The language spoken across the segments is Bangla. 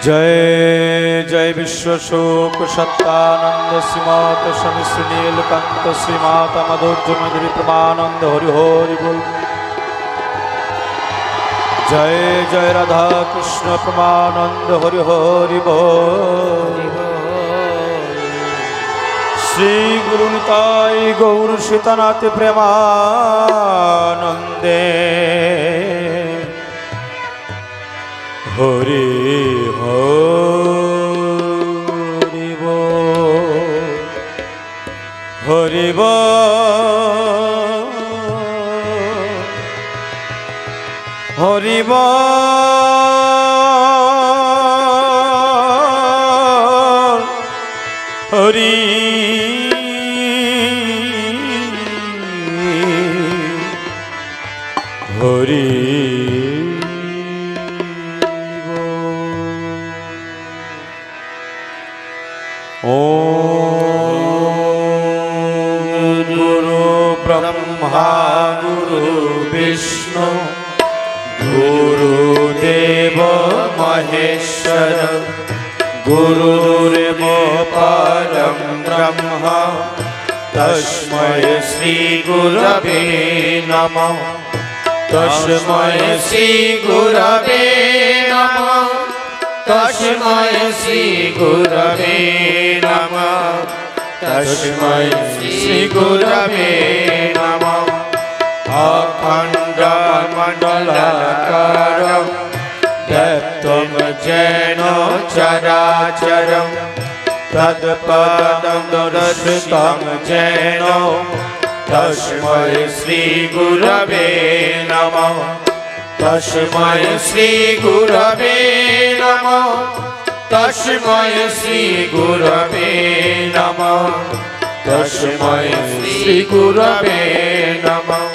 जय जय विश्वशोक सत्तानंद श्रीमात स्वामी श्री नीलकंठ श्रीमाता मधुर्य मधुरी प्रमानंद हरि हरि बोल। जय जय राधा कृष्ण प्रमानंद हरि हरि बोल। श्री गुरु निताई गौर सीतानाथ प्रेमानंदे हरि हरि बोल हरि बोल हरि बोल हरि हरि विष्णु गुरुदेव महेश्वर गुरुर्देवो परं ब्रह्म तस्मै श्री गुरवे नमः तस्मै श्री गुरवे नमः तस्मै श्री गुरवे नमः तस्मै श्री गुरवे नमः। अखण्डमण्डलाकारं व्याप्तं येन चराचरं तत्पदं दर्शितं येन तस्मै श्री गुरवे नमः तस्मै श्री गुरवे नमः तस्मै श्री गुरवे नमः तस्मै श्री गुरवे नमः।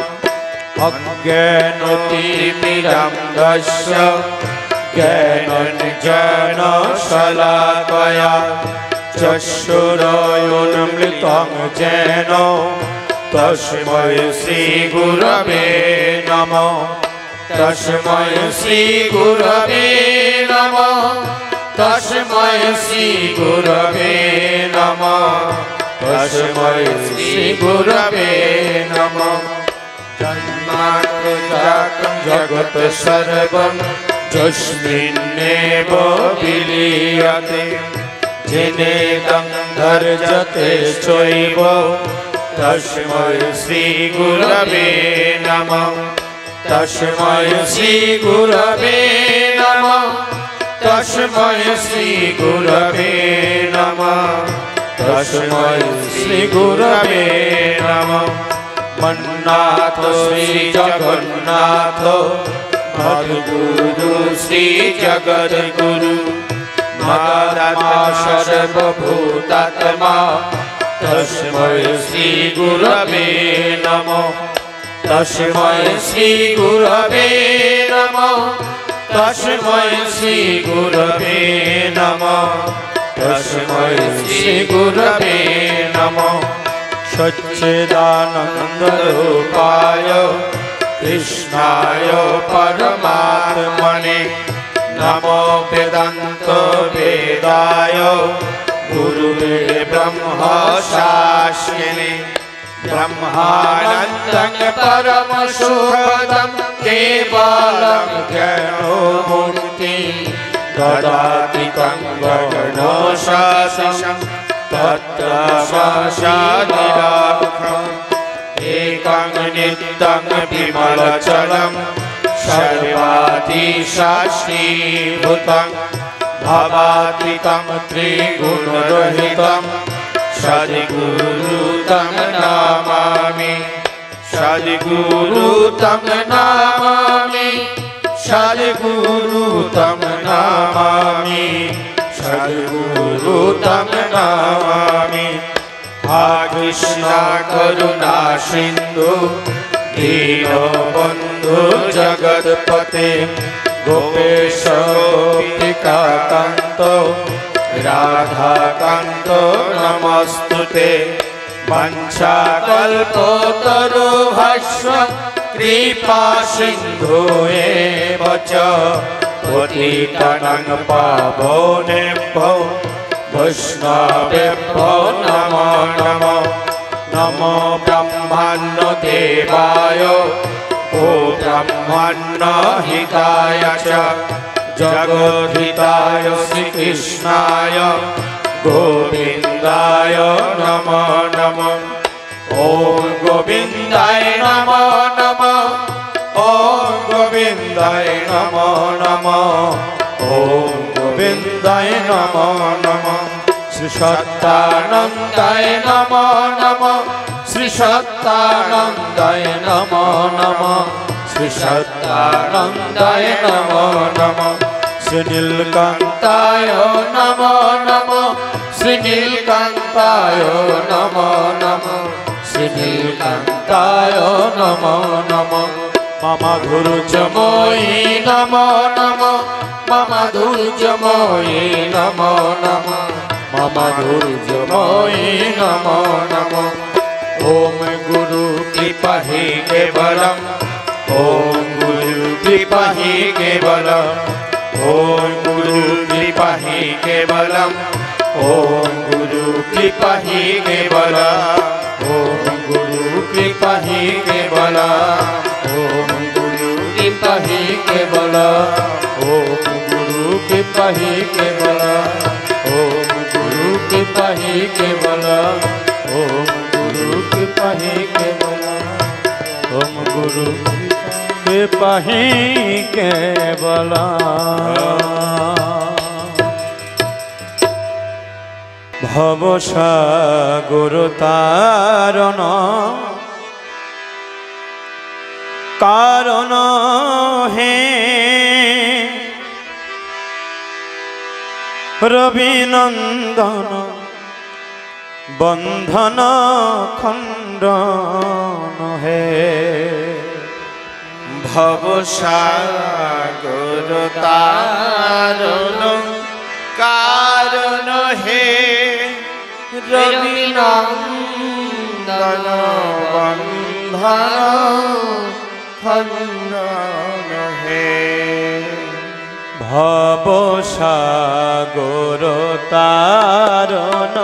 अज्ञानतिमिरन्धस्य ज्ञानाञ्जनशलाकया चक्षुरुन्मिलितं येन तस्मै श्री गुरवे नमः तस्मै श्री गुरवे नमः तस्मै श्री गुरवे नमः तस्मै श्री गुरवे नमः। जन्माद्यस्यैकं जगत् सर्वं यस्मिन्नेव विलीयते येनेदं धर्यते चैव तस्मै श्री गुरवे नमः तस्मै श्री गुरवे नमः तस्मै श्री गुरवे नमः तस्मै श्री गुरवे नमः। मन्नाथ श्री जगन्नाथ मद्गुरु श्री जगद्गुरु मदात्मा सर्वभूतात्मा तस्मै श्री गुरवे नमः तस्मै श्री गुरवे नमः तस्मै श्री गुरवे नमः तस्मै श्री गुरवे नमः। सच्चिदानन्दरूपाय कृष्णाय परमात्मने नमो वेदान्त वेदाय गुरुवे ब्रह्म शास्त्रिणे ब्रह्मानन्दं परमसुखदं केवलं ज्ञानमूर्तिं ददाति तं गगनशासिनं तत्त्वशादिराखम् एकं नित्यं विमलचलं सर्वाधिशास्त्रीभूतं भवातीतं त्रिगुणरहितं सद्गुरु तं नमामि सद्गुरु तं नमामि सद्गुरु तं नमामि सद्गुरु तं नमामि। हा कृष्ण करुणा सिन्धु दीनबन्धु जगत्पते गोपेश गोपिकान्त राधाकान्त नमस्तुते। वंशाकल्पतरुभ्यश्च कृपा सिन्धु एव च পতিতানাং পাবনেভ্যো বৈষ্ণবেভ্যো নমো নমো। নমো ব্রহ্মণ্য দেবায় ও ব্রহ্মণ্য হিতায় চ জগদ্ধিতায় শ্রীকৃষ্ণায় গোবিন্দায় নমো নমো। ওম গোবিন্দায় নমো নমো। ওম গোবিন্দায় নমো নমো। ওম গোবিন্দায় নমো নমো। শ্রী সত্যানন্দায় নমো নমো। শ্রী সত্যানন্দায় নমো নমো। শ্রী সত্যানন্দায় নমো নমো। শ্রী নীলকান্তায় নমো নমো। শ্রী নীলকান্তায় নমো নমো। শ্রী নীলকান্তায় নমো নমো। মম ধূর্যময়ী নমো নমো। মম ধূর্যময়ী নমো নমো। মম ধূর্যময়ী নমো নমো। ওম গুরু কৃপা হি কেবলম। ওম গুরু কৃপা হি কেবলম। ওম গুরু কৃপা হি কেবলম। ওম গুরু কৃপা হি কেবলম। ওম গুরু কৃপা হি কেবলম। ওম গুরু কৃপা হি কেবলম। ওম গুরু কৃপা হি কেবলম। ওম গুরু কৃপা হি কেবলম। ওম গুরু কৃপা হি কেবলম। ওম গুরু কৃপা হি কেবলম। ভবসাগর তারণ কারণ হে রবিনন্দন বন্ধন খণ্ডন হে। ভবসাগর তারণ কারণ হে রবিনন্দন বন্ধন খণ্ডন হে। ভবসাগর তারণ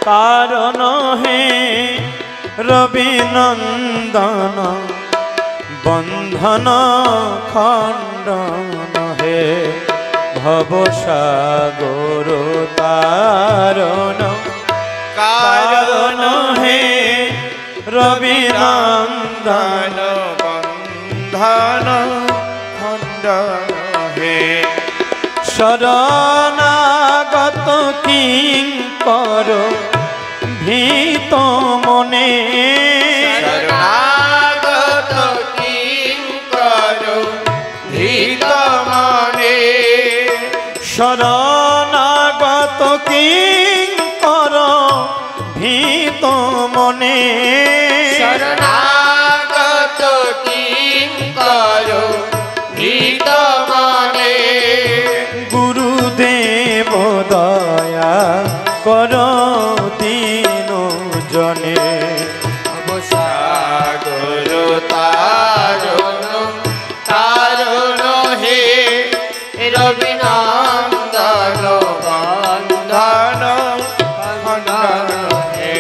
কারণ হে রবিনন্দন বন্ধন খণ্ডন হে। ভবসাগর তারণ কারণ হে রবিনন্দন বন্ধন খণ্ডন হে। শরণাগত কিঙ্কর ভীত মনে। শরণাগত কিঙ্কর ভীত মনে। শরণাগত কিঙ্কর ভীত মনে। শরণাগত কিঙ্কর ভীত মনে। গুরুদেব দয়া কর দীন জনে। ভবসাগর তারণ কারণ হে রবিনন্দন বন্ধন খণ্ডন হে।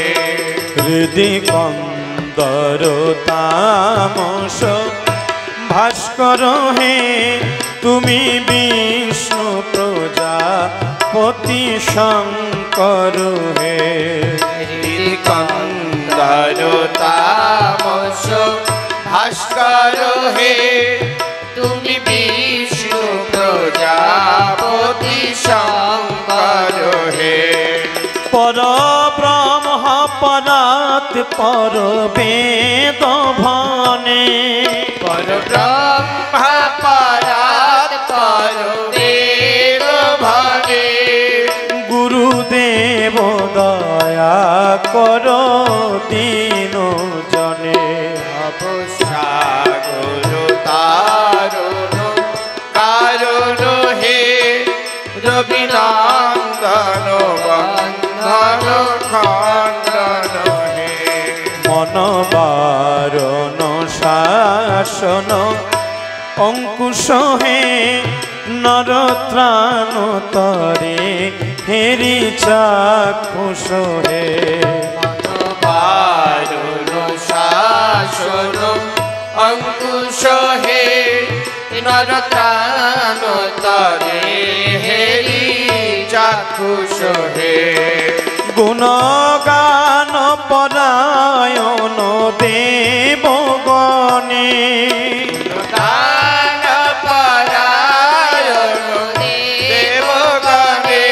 হৃদি কন্দর তামস ভাস্কর হে তুমি বিষ্ণু প্রজাপতি শঙ্কর হে। হৃদি কন্দর তামস ভাস্কর হে তুমি বিষ্ণু প্রজাপতি শঙ্কর হে। পর ব্রহ্ম পরাৎ পর বেদ ভনে। পর ব্রহ্ম পরাৎ পর বেদ ভনে। গুরুদেব দয়া কর দীন জনে। ভবসাগর তারণ কারণ হে রবিনন্দন বন্ধন খণ্ডন হে। মন বারণ শাসন অঙ্কুশ হে নরত্রাণ তরে হেরি চাক্ষুষ হে বারুণ শাসন অঙ্কুশ হে নরত্রাণ তরে হেরি চাক্ষুষ হে গুণগান পরায়ণ দেবগণে গান পরায়ণ দেবগণে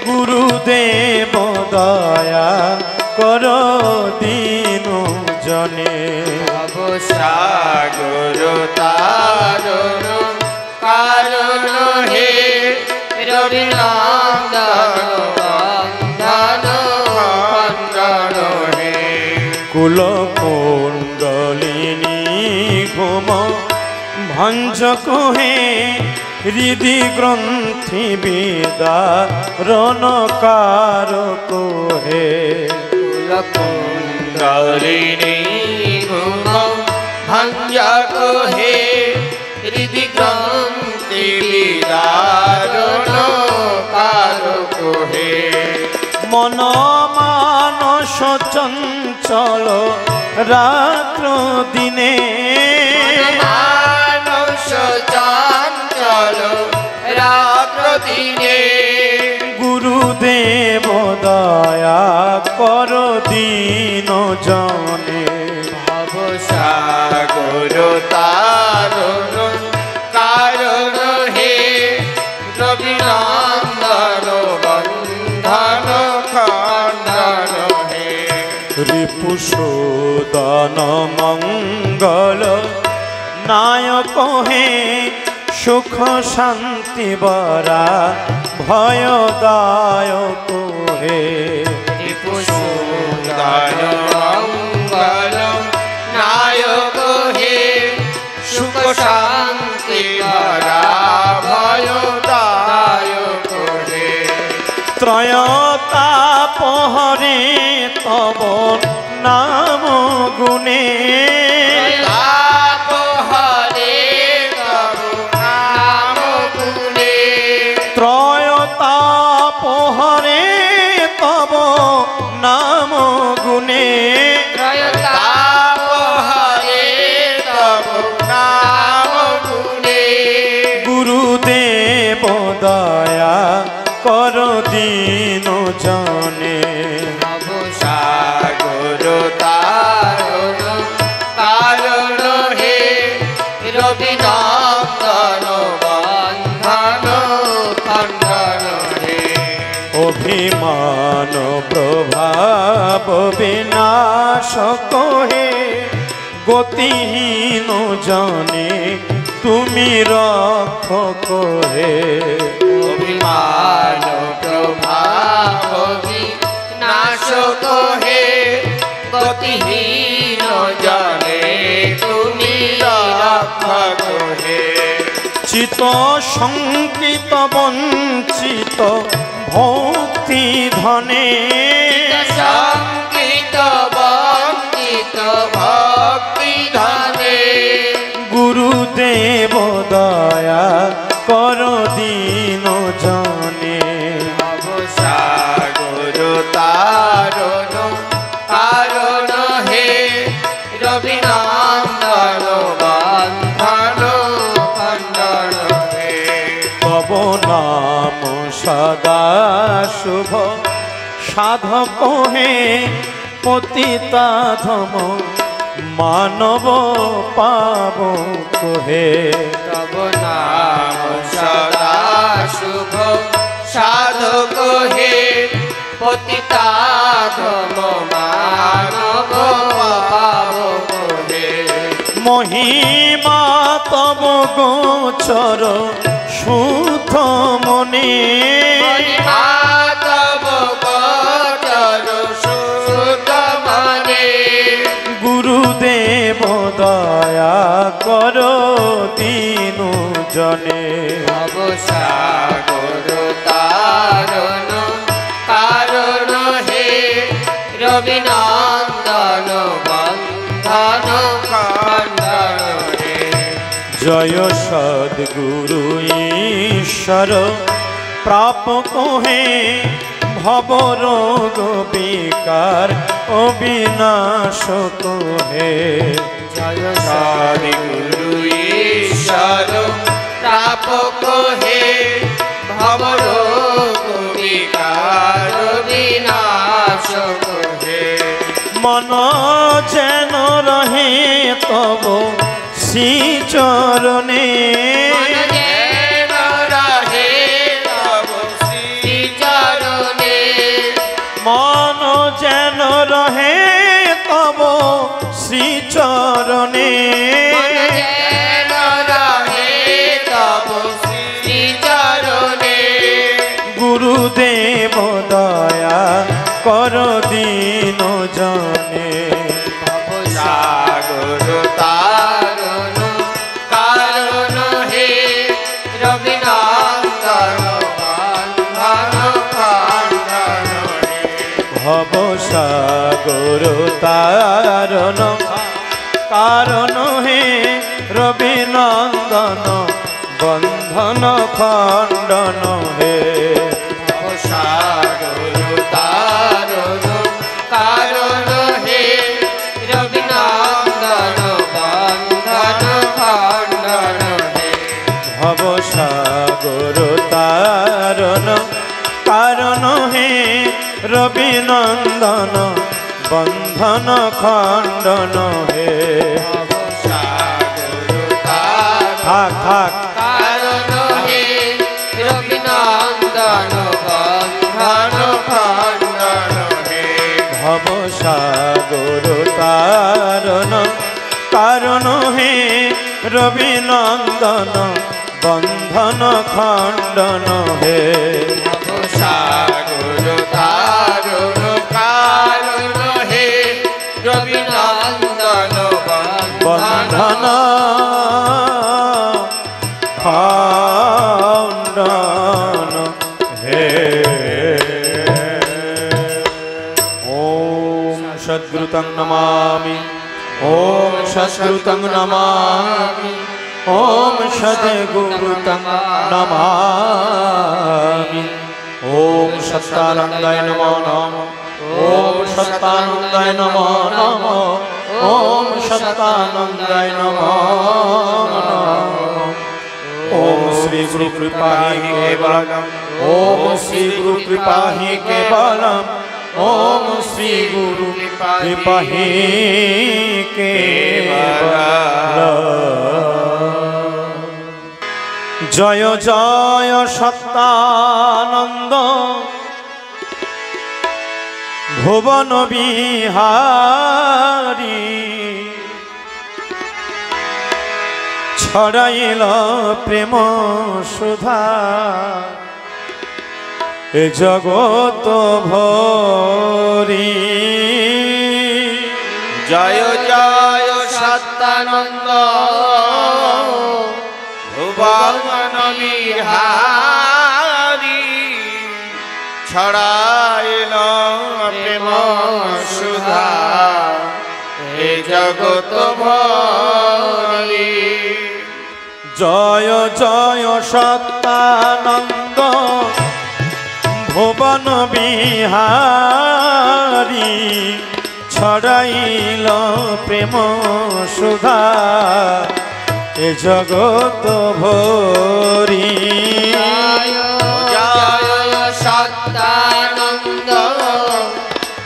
গুরুদেব দয়া কর দিন জনে সাগর তারণ কারণ হে রবিনন্দন বন্ধন খণ্ডন হে কুলকুণ্ডলিনী ঘুম ভঞ্জক হে হৃদি গ্রন্থি বিদা রণকারক হে কুলকুণ্ডলিনী ঘুম ভঞ্জক হে হৃদি গ্রন্থি বিদারণ কারক হে মন মানস চঞ্চল রাত্র দিনে মানস চঞ্চল রাত্র দিনে গুরুদেব দয়া কর দিন জনে সাগর তারণ কারণ হে রবিনন্দন বন্ধন খণ্ডন হে রিপুসূদন মঙ্গল নায়ক হে সুখ শান্তি বরা ভয়দায়ক হে রিপুসূদন মঙ্গল নায়ক হে সুখ শান্তি ভরা ভয়দায়ক হে ত্রয়তাপহরে তব নাম গুণে তাপহরে তব নাম গুণে ত্রয়তাপহরে তব নাম গুণে তাপহরে তব নাম গুণে গুরুদেব দয়া কর দিন জনে সাগর তারণ কারণ হে রবিনন্দন বন্ধন খণ্ডন হে অভিমান প্রভাব বিনাশক হে গতিহীন জনে তুমি রক্ষক হে অভিমান প্রভাব নাশক হে গতিহীন জনে তুমি রক্ষক হে চিত সংকৃত বঞ্চিত ভক্তি ধনে সংকৃত বঞ্চিত ভক্তি ধনে গুরুদেব দয়া কর দিন জনে সাগর তারণ কারণ হে রবিনন্দন বন্ধন খণ্ডন হে তব নাম সদা শুভ সাধক হে পতিতাধম মানব পাবক হে তব নাম সদা শুভ সাধক হে পতিতাধম মানব পাবক হে মহিমা তব গোচর শুদ্ধ মনে তব গোচর শুদ্ধ মনে গুরুদেব দয়া কর দিন জনে সাগর তারণ কারণ হে রবিনন্দন বন্ধন খণ্ডন হে জয় জয় সদ্গুরু ঈশ্বর প্রাপক হে ভব রোগ বিকার অবিনাশক হে জয় সদ্গুরু ঈশ্বর প্রাপক হে ভব রোগ বিকার বিনাশক হে মন যেন রহে তব শ্রী চরণে মন যেন রহে তব শ্রী চরণে গুরুদেব দয়া কর দিন জনে সাগর তারণ কারণ হে রবিনন্দন বন্ধন খণ্ডন হে ভব সাগর তারণ কারণ হে রবিনন্দন বন্ধন খণ্ডন হে সাগর তারণ কারণ হে রবিনন্দন বন্ধন খণ্ডন হে ভব সাগর তারণ কারণ হে রবিনন্দন বন্ধন খণ্ডন হে সাগর তারণ থাক থাক কারণ হে রবিনন্দন বন্ধন খণ্ডন হে ভব সাগর তারণ কারণ হে রবিনন্দন বন্ধন খণ্ডন হে সাগর তারণ কারণ হে রবিনন্দন বন্ধন খণ্ডন হে ওম সদ্গুরুতং নমামি ওম সদ্গুরুতং নমামি ওম সদ্গুরুতং নমামি ওম সত্যানন্দায় নমো নমঃ ওম সত্যানন্দায় নমো নমঃ ওম সত্যানন্দায় নমো নমঃ ओम श्री गुरु कृपा ही केवलम ओम श्री गुरु कृपा ही केवलम ओम श्री गुरु कृपा ही केवलम जय जय सत्यानंद भुवन बिहारी ছড়াইল প্রেম সুধা এ জগত ভরি জয় জয় সত্যানন্দ ভুবন বিহারী ছড়াইল প্রেম সুধা এ জগত ভরি জয় জয় সত্যানন্দ ভুবন বিহারী ছড়াইল প্রেম সুধা এ জগত ভরি জয় সত্যানন্দ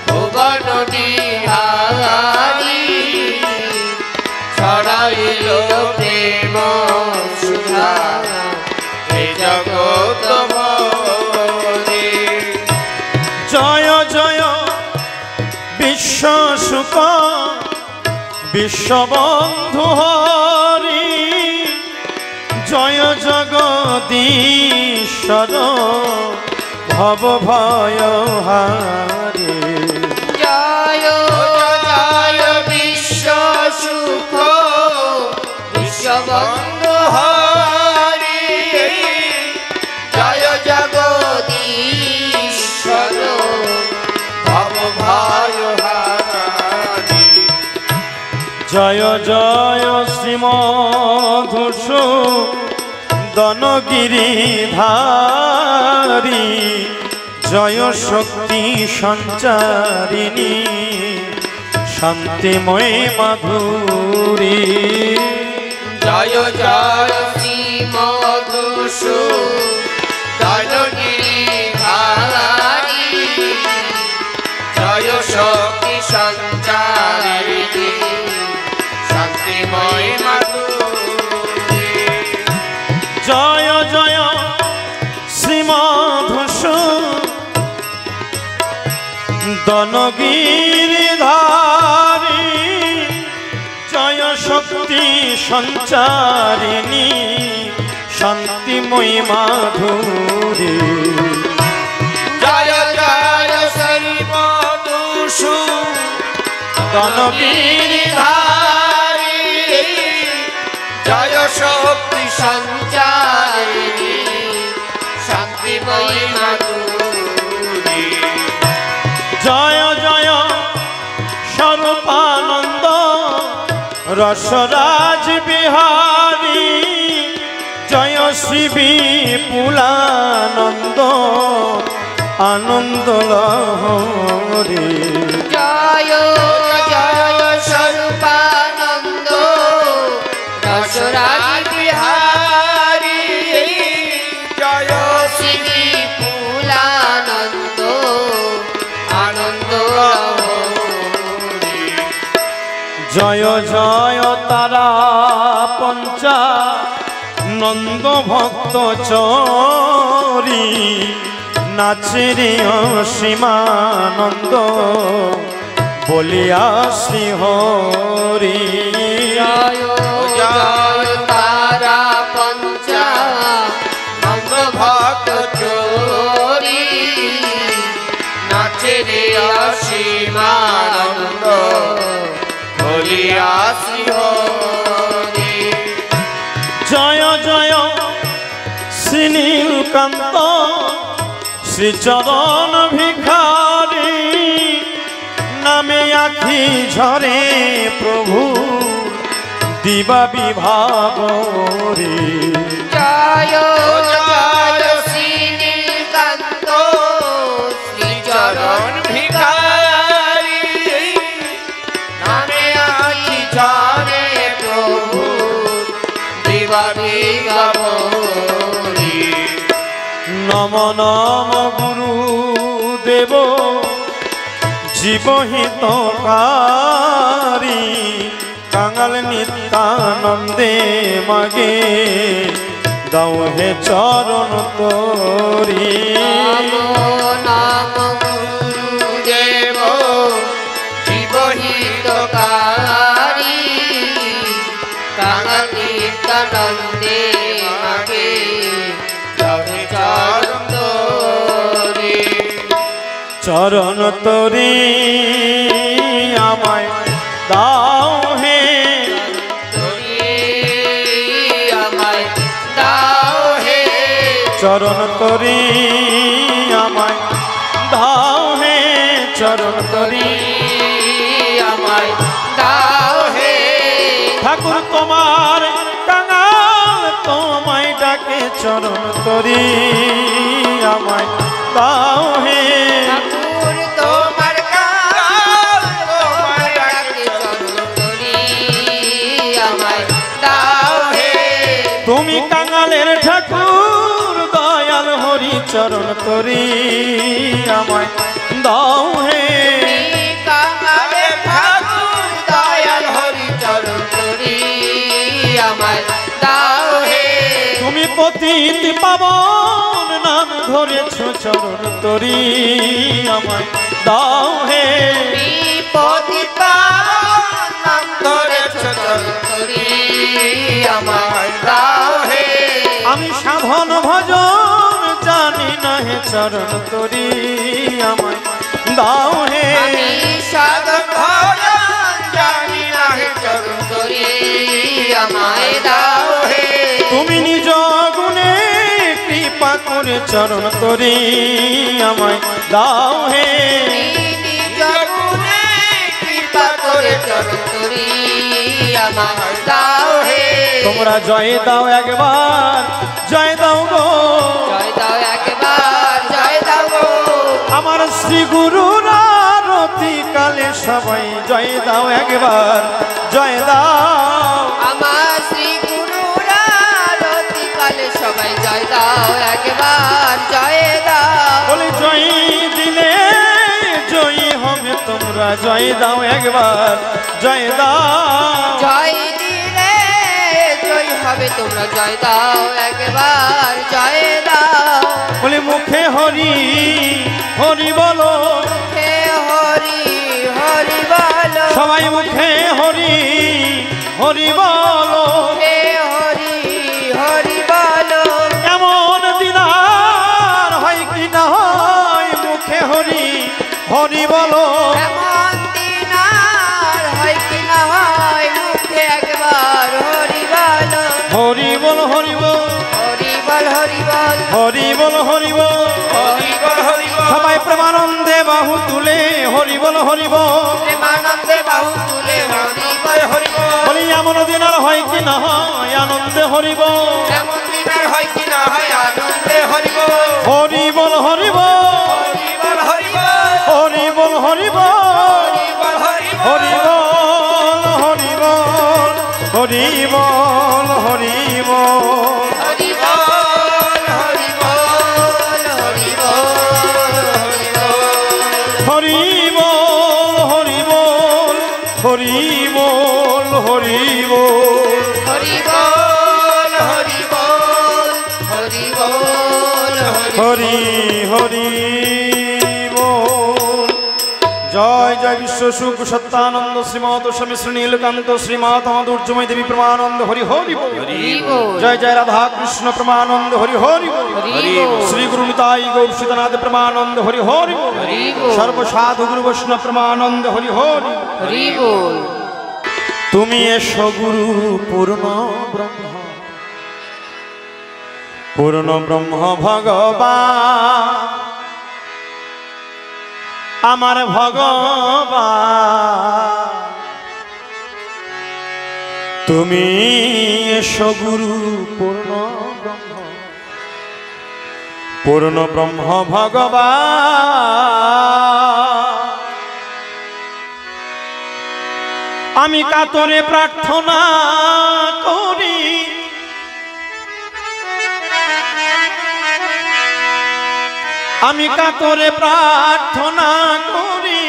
ভুবন বিহারী ছড়াইল প্রেম সুধা এ জগৎ ভরি জয় জয় বিশ্ব সুখ বিশ্ববন্ধু হরি জয় জগদীশ্বর ভব ভয় হারি জয় জয় বিশ্ব সুখ বিশ্ববন্ধু হরি জয় জগদীশ্বর ভব ভয় হারি জয় জয় শ্রীমধুসূদন দনগিরিধারী জয় শক্তি সঞ্চারিণী শান্তিময় মাধুরী জয় জয় শ্রী মধুসূদনগিরিধারী জয় শক্তি সঞ্চারিণী শান্তিময় মাধুরী জয় জয় শ্রীমধুসূদনগিরিধারী জয় শক্তি সঞ্চারিণী শান্তিময়ী মাধুরী জয় জয় শ্রী মধুসূদনগিরিধারী জয় শক্তি সঞ্চারিণী শান্তিময়ী মাধুরী জয় জয় স্বরূপানন্দ রসরাজ বিহারী জয় শ্রী বিপুলানন্দ আনন্দ লহরী জয় জয় স্বরূপানন্দ রসরাজ বিহারী জয় শ্রী বিপুলানন্দ আনন্দ লহরী জয় জয় তারা পঞ্চা নন্দ ভক্ত চরি নাচে রে অসীমানন্দ বলিয়া শ্রী হরি জয় জয় তারা পঞ্চা নন্দ ভক্ত চরি নাচে রে অসীমানন্দ বলিয়া শ্রী হরি জয় জয় শ্রী নীলকান্ত শ্রীচরণ ভিখারী নামে আখি ঝরে প্রভু দিবা বিভাবরে জয় জয় শ্রী নীলকান্ত শ্রীচরণ ভিখারী নামে আখি ঝরে প্রভু দিবা বিভাবরে নম নম গুরুদেব জীবহিতকারী কাঙাল নিত্যানন্দে মাগে দাও হে চরণ তোরি নাম গুরুদেব জীবহিতকারী কাঙাল নিত্যানন্দে মাগে দাও হে চরণ তোরি চরণ তোরি আমায় দাও হে আমায় দাও হে চরণ তোরি আমায় দাও হে চরণ তোরি আমায় দাও হে ঠাকুর তোমার কাঙাল তোমায় ডাকে চরণ তোরি আমায় দাও হে ঠাকুর তোমার কাঙাল তোমায় ডাকে চরণ তোরি আমায় দাও হে তুমি কাঙালের ঠাকুর দয়াল হরি চরণ তোরি আমায় দাও হে কাঙালের ঠাকুর দয়াল হরি চরণ তোরি আমায় দাও হে তুমি পতিত পাবন নাম ধরেছ চরণ তোরি আমায় দাও হে পতিত পাবন নাম ধরেছ চরণ তোরি আমায় দাও হে আমি সাধন ভজন জানি না হে চরণ তোরি আমায় দাও হে আমি সাধন ভজন জানি না হে চরণ তোরি আমায় দাও হে তুমি নিজ গুণে কৃপা করে চরণ তোরি আমায় দাও হে নিজ গুণে কৃপা করে চরণ তোরি আমায় দাও হে তোমরা জয় দাও একবার, জয় দাও গো, জয় দাও একবার, জয় দাও গো। আমার শ্রী গুরুরা রতিকালে সবাই জয় দাও একবার, জয় দাও। আমার শ্রী গুরুরা রতিকালে সবাই জয় দাও একবার, জয় দাও। বলে জয় দিলে জয়ী হবে, তোমরা জয় দাও একবার, জয় দাও। জয় দিলে জয় হবে, তোমরা জয় দাও একবার, জয় দাও। বলে মুখে হরি হরি বলো, হে হরি হরি বলো, সবাই মুখে হরি হরি বলো। হে হরি হরি বলো। এমন দিন আর হয় কি না হয়, মুখে হরি হরি বলো। এমন দিন আর হয় কি না হয়, মুখে একবার হরি বলো। হরি বল হরি বল, হরি বল হরি বল, হরি বল হরি বল। হরি বল হরি বল। সবাই প্রেমানন্দে বাহু তুলে হরি বল হরি বল। প্রেমানন্দে বাহু তুলে হরি বল হরি বল। বলি এমন দিন আর হয় কি না হয়, আনন্দে হরি বল। এমন দিন আর হয় কি না হয়, আনন্দে হরি বল। হরি বল হরি বল, হরি বল হরি বল, হরি বল হরি বল। হরি বল হরি বল। হরি বল হরি বল, হরি বল হরি বল। হরি বল হরি বল, হরি বল হরি বল। হরি বল হরি বল, হরি বল হরি বল। হরি বল হরি বল, হরি বল হরি হরি বল। জয় জয় বিশ্ব সুখ সত্যানন্দ শ্রীমত স্বামী শ্রী নীলকান্ত শ্রীমাত মাধুর্যময় দেবী প্রমানন্দ হরি হরি বল। হরি বল। জয় জয় রাধা কৃষ্ণ প্রমানন্দ হরি হরি বল। হরি বল। শ্রী গুরু নিতাই গৌর সীতানাথ প্রমানন্দ হরি হরি বল। হরি বল। সর্বসাধু গুরু বৈষ্ণব প্রমানন্দ হরি হরি। হরি বল। তুমি এসো গুরু পূর্ণ ব্রহ্ম, পূর্ণ ব্রহ্ম ভগবান, আমার ভগবান। তুমি এসো গুরু পূর্ণ ব্রহ্ম, পূর্ণ ব্রহ্ম ভগবান। আমি কাতরে প্রার্থনা করি, আমি কাতরে প্রার্থনা করি,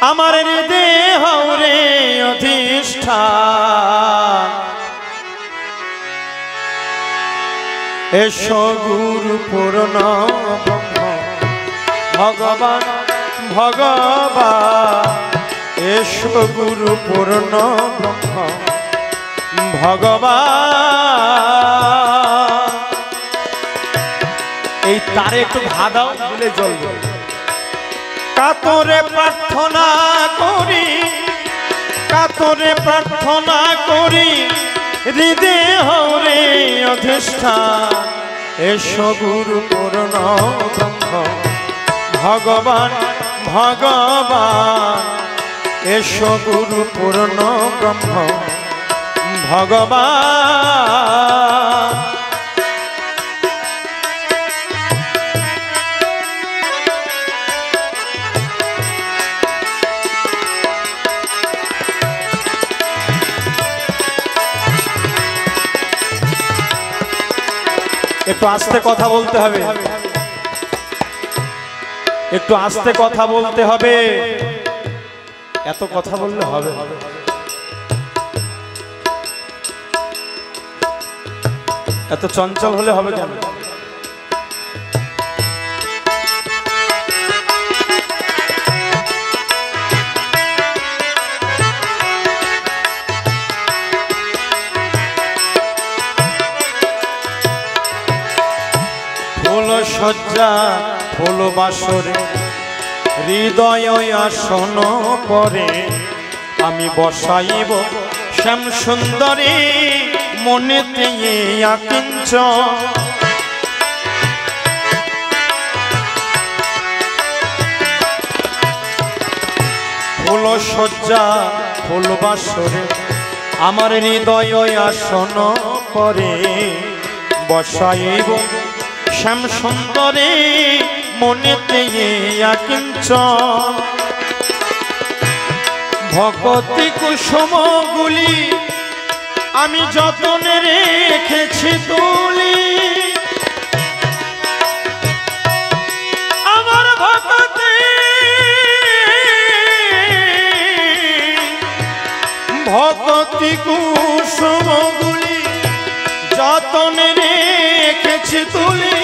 আমার দেহ রে অধিষ্ঠান। এসো গুরু পূর্ণ ব্রহ্ম ভগবান ভগবান। এসো গুরু পূর্ণ ব্রহ্ম ভগবান। এই তারে একটু ঘা দাও, দিলে জ্বলবে। কাতরে প্রার্থনা করি, কাতরে প্রার্থনা করি, হৃদয় রে অধিষ্ঠান। এসো গুরু পূর্ণ ব্রহ্ম ভগবান ভগবান। এসো গুরু পূর্ণ ব্রহ্ম ভগবান। একটু আস্তে কথা বলতে হবে, একটু আস্তে কথা বলতে হবে। এত কথা বললে হবে? এত চঞ্চল হলে হবে কেন? ফুল সজ্জা ফুল বাসরে হৃদয় আসন করে, আমি বসাইব শ্যাম সুন্দরী মনেতে আকিঞ্চ। ফুল সজ্জা ফুল বাসরে আমার হৃদয় আসন পরে বসাইব শ্যাম সুন্দরে মনেতে আকিঞ্চন ভগতি কুসুমগুলি আমি যতনে রেখেছি তুলি আমার ভগতি ভগতি কুসুমগুলি যতনে রেখেছি তুলি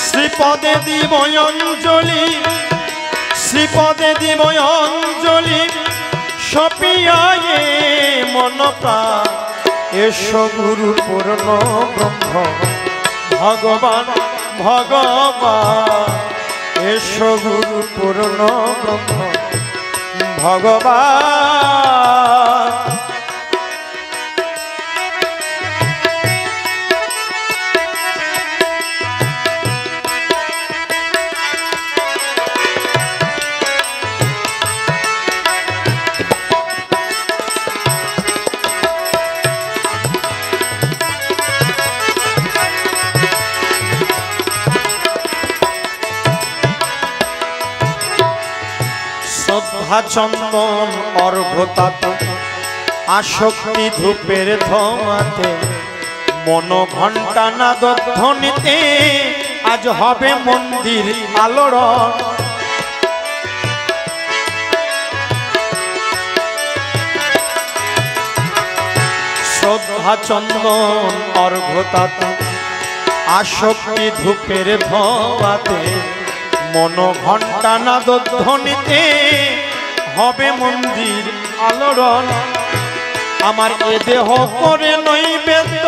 শ্রীপদে দিব অঞ্জলি শ্রীপদে দিব অঞ্জলি সপিয়ায়ে মন প্রাণ এসো গুরু পূর্ণ ব্রহ্ম ভগবান ভগবান এসো গুরু পূর্ণ ব্রহ্ম ভগবান চন্দন অর্ঘ্যতাত আসক্তি ধূপের ধোঁয়াতে মন ঘণ্টা নাদ ধ্বনিতে আজ হবে মন্দির আলোড়ন শ্রদ্ধা চন্দন অর্ঘ্যতাত আসক্তি ধূপের ধোঁয়াতে মন ঘণ্টা নাদ ধ্বনিতে হবে মন্দির আলোড়ন আমার এ দেহ করে নৈবেদ্য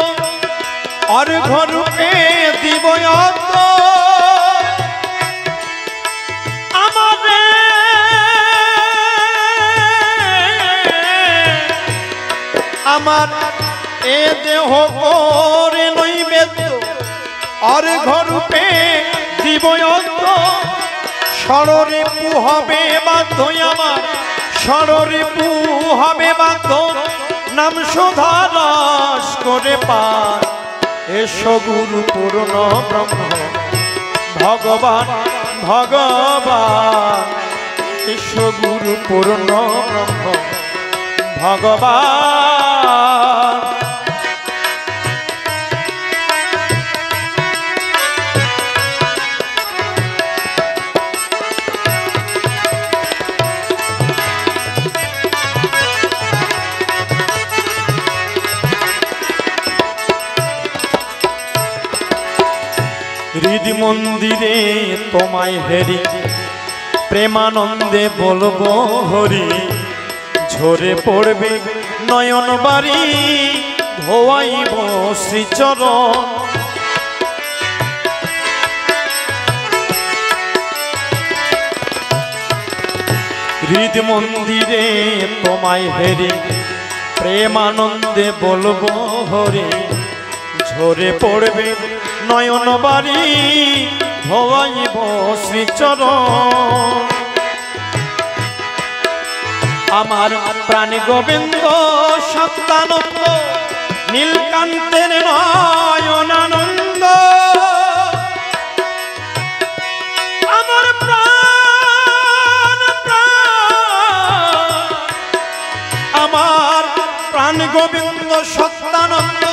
অর্ঘ্য রূপে দিব আমার এ দেহ করে নৈবেদ্য অর্ঘ্য রূপে দিব ষড়রিপু হবে বাধ্য আমার ষড়রিপু হবে বাধ্য নাম সুধা রস করে পার এসো গুরু পূর্ণ ব্রহ্ম ভগবান ভগবান এসো গুরু পূর্ণ ব্রহ্ম ভগবান হৃদ মন্দিরে তোমায় হেরি প্রেমানন্দে বলবো হরি ঝরে পড়বে নয়ন বাড়ি ধোয়াইব শ্রীচরণ হৃদ মন্দিরে তোমায় হেরি প্রেমানন্দে বলবো হরি ঝরে পড়বে নয়ন বাড়ি ধোয়াইব শ্রীচরণ আমার প্রাণ গোবিন্দ সত্যানন্দ নীলকান্তের নয়নানন্দ আমার আমার প্রাণ গোবিন্দ সত্যানন্দ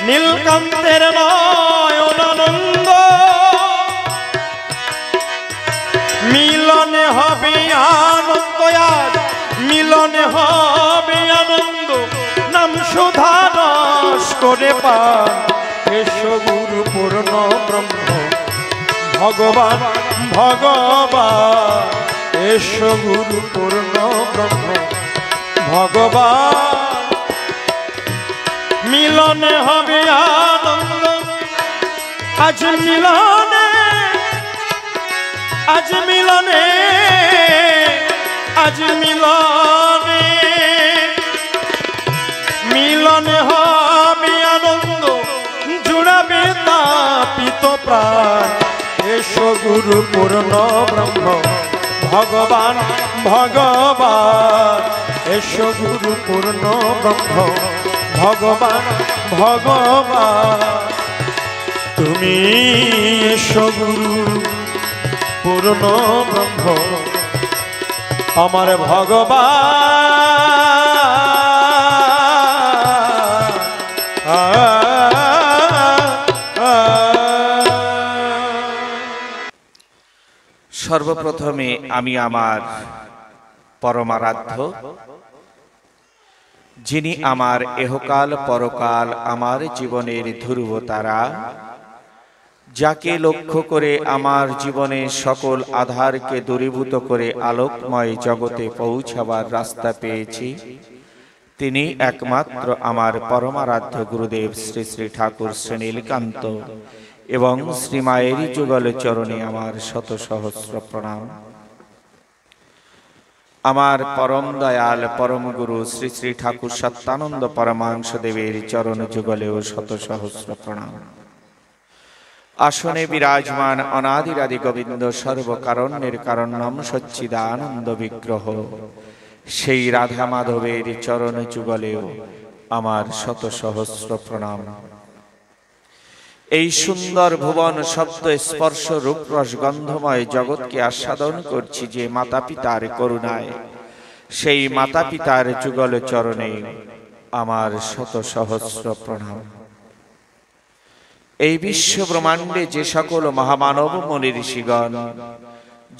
নীলকান্তের নয়নানন্দ মিলনে হবে আনন্দ আজ মিলনে হবে আনন্দ নাম সুধা রস করে পান এসো গুরু পূর্ণ ব্রহ্ম ভগবান ভগবান এসো গুরু পূর্ণ ব্রহ্ম ভগবান মিলনে হবে আনন্দ আজ মিলনে আজ মিলনে আজ মিলনে মিলনে হবে আনন্দ জুড়াবে তাপিত প্রাণ এসো গুরু পূর্ণ ব্রহ্ম ভগবান ভগবান এসো গুরু পূর্ণ ব্রহ্ম ভগবান ভগবান তুমি এসো গুরু পূর্ণ ব্রহ্ম আমার ভগবান। সর্বপ্রথমে আমি আমার পরমারাধ্য, যিনি আমার এহকাল পরকাল আমার জীবনের ধ্রুব তারা, যাকে লক্ষ্য করে আমার জীবনের সকল আধারকে দূরীভূত করে আলোকময় জগতে পৌঁছাবার রাস্তা পেয়েছি, তিনি একমাত্র আমার পরমারাধ্য গুরুদেব শ্রী শ্রী ঠাকুর শ্রী নীলকান্ত এবং শ্রীমায়েরই যুগল চরণে আমার শত সহস্র প্রণাম। আমার পরম দয়াল পরম গুরু শ্রী শ্রী ঠাকুর সত্যানন্দ পরমাংশ দেবের চরণ যুগলেও শত সহস্র প্রণাম। আসনে বিরাজমান অনাদিরাদি গোবিন্দ সর্বকারণ্যের কারণ্যম সচ্চিদানন্দ বিগ্রহ সেই রাধা মাধবের চরণ যুগলেও আমার শত সহস্র প্রণাম। এই সুন্দর ভুবন শব্দ স্পর্শ রূপ রস গন্ধময় জগৎকে আস্বাদন করছি যে মাতা পিতার করুণায়, সেই মাতা পিতার যুগল চরণে আমার শত সহস্র প্রণাম। এই বিশ্ব ব্রহ্মাণ্ডে যে সকল মহামানব মুনি ঋষিগণ,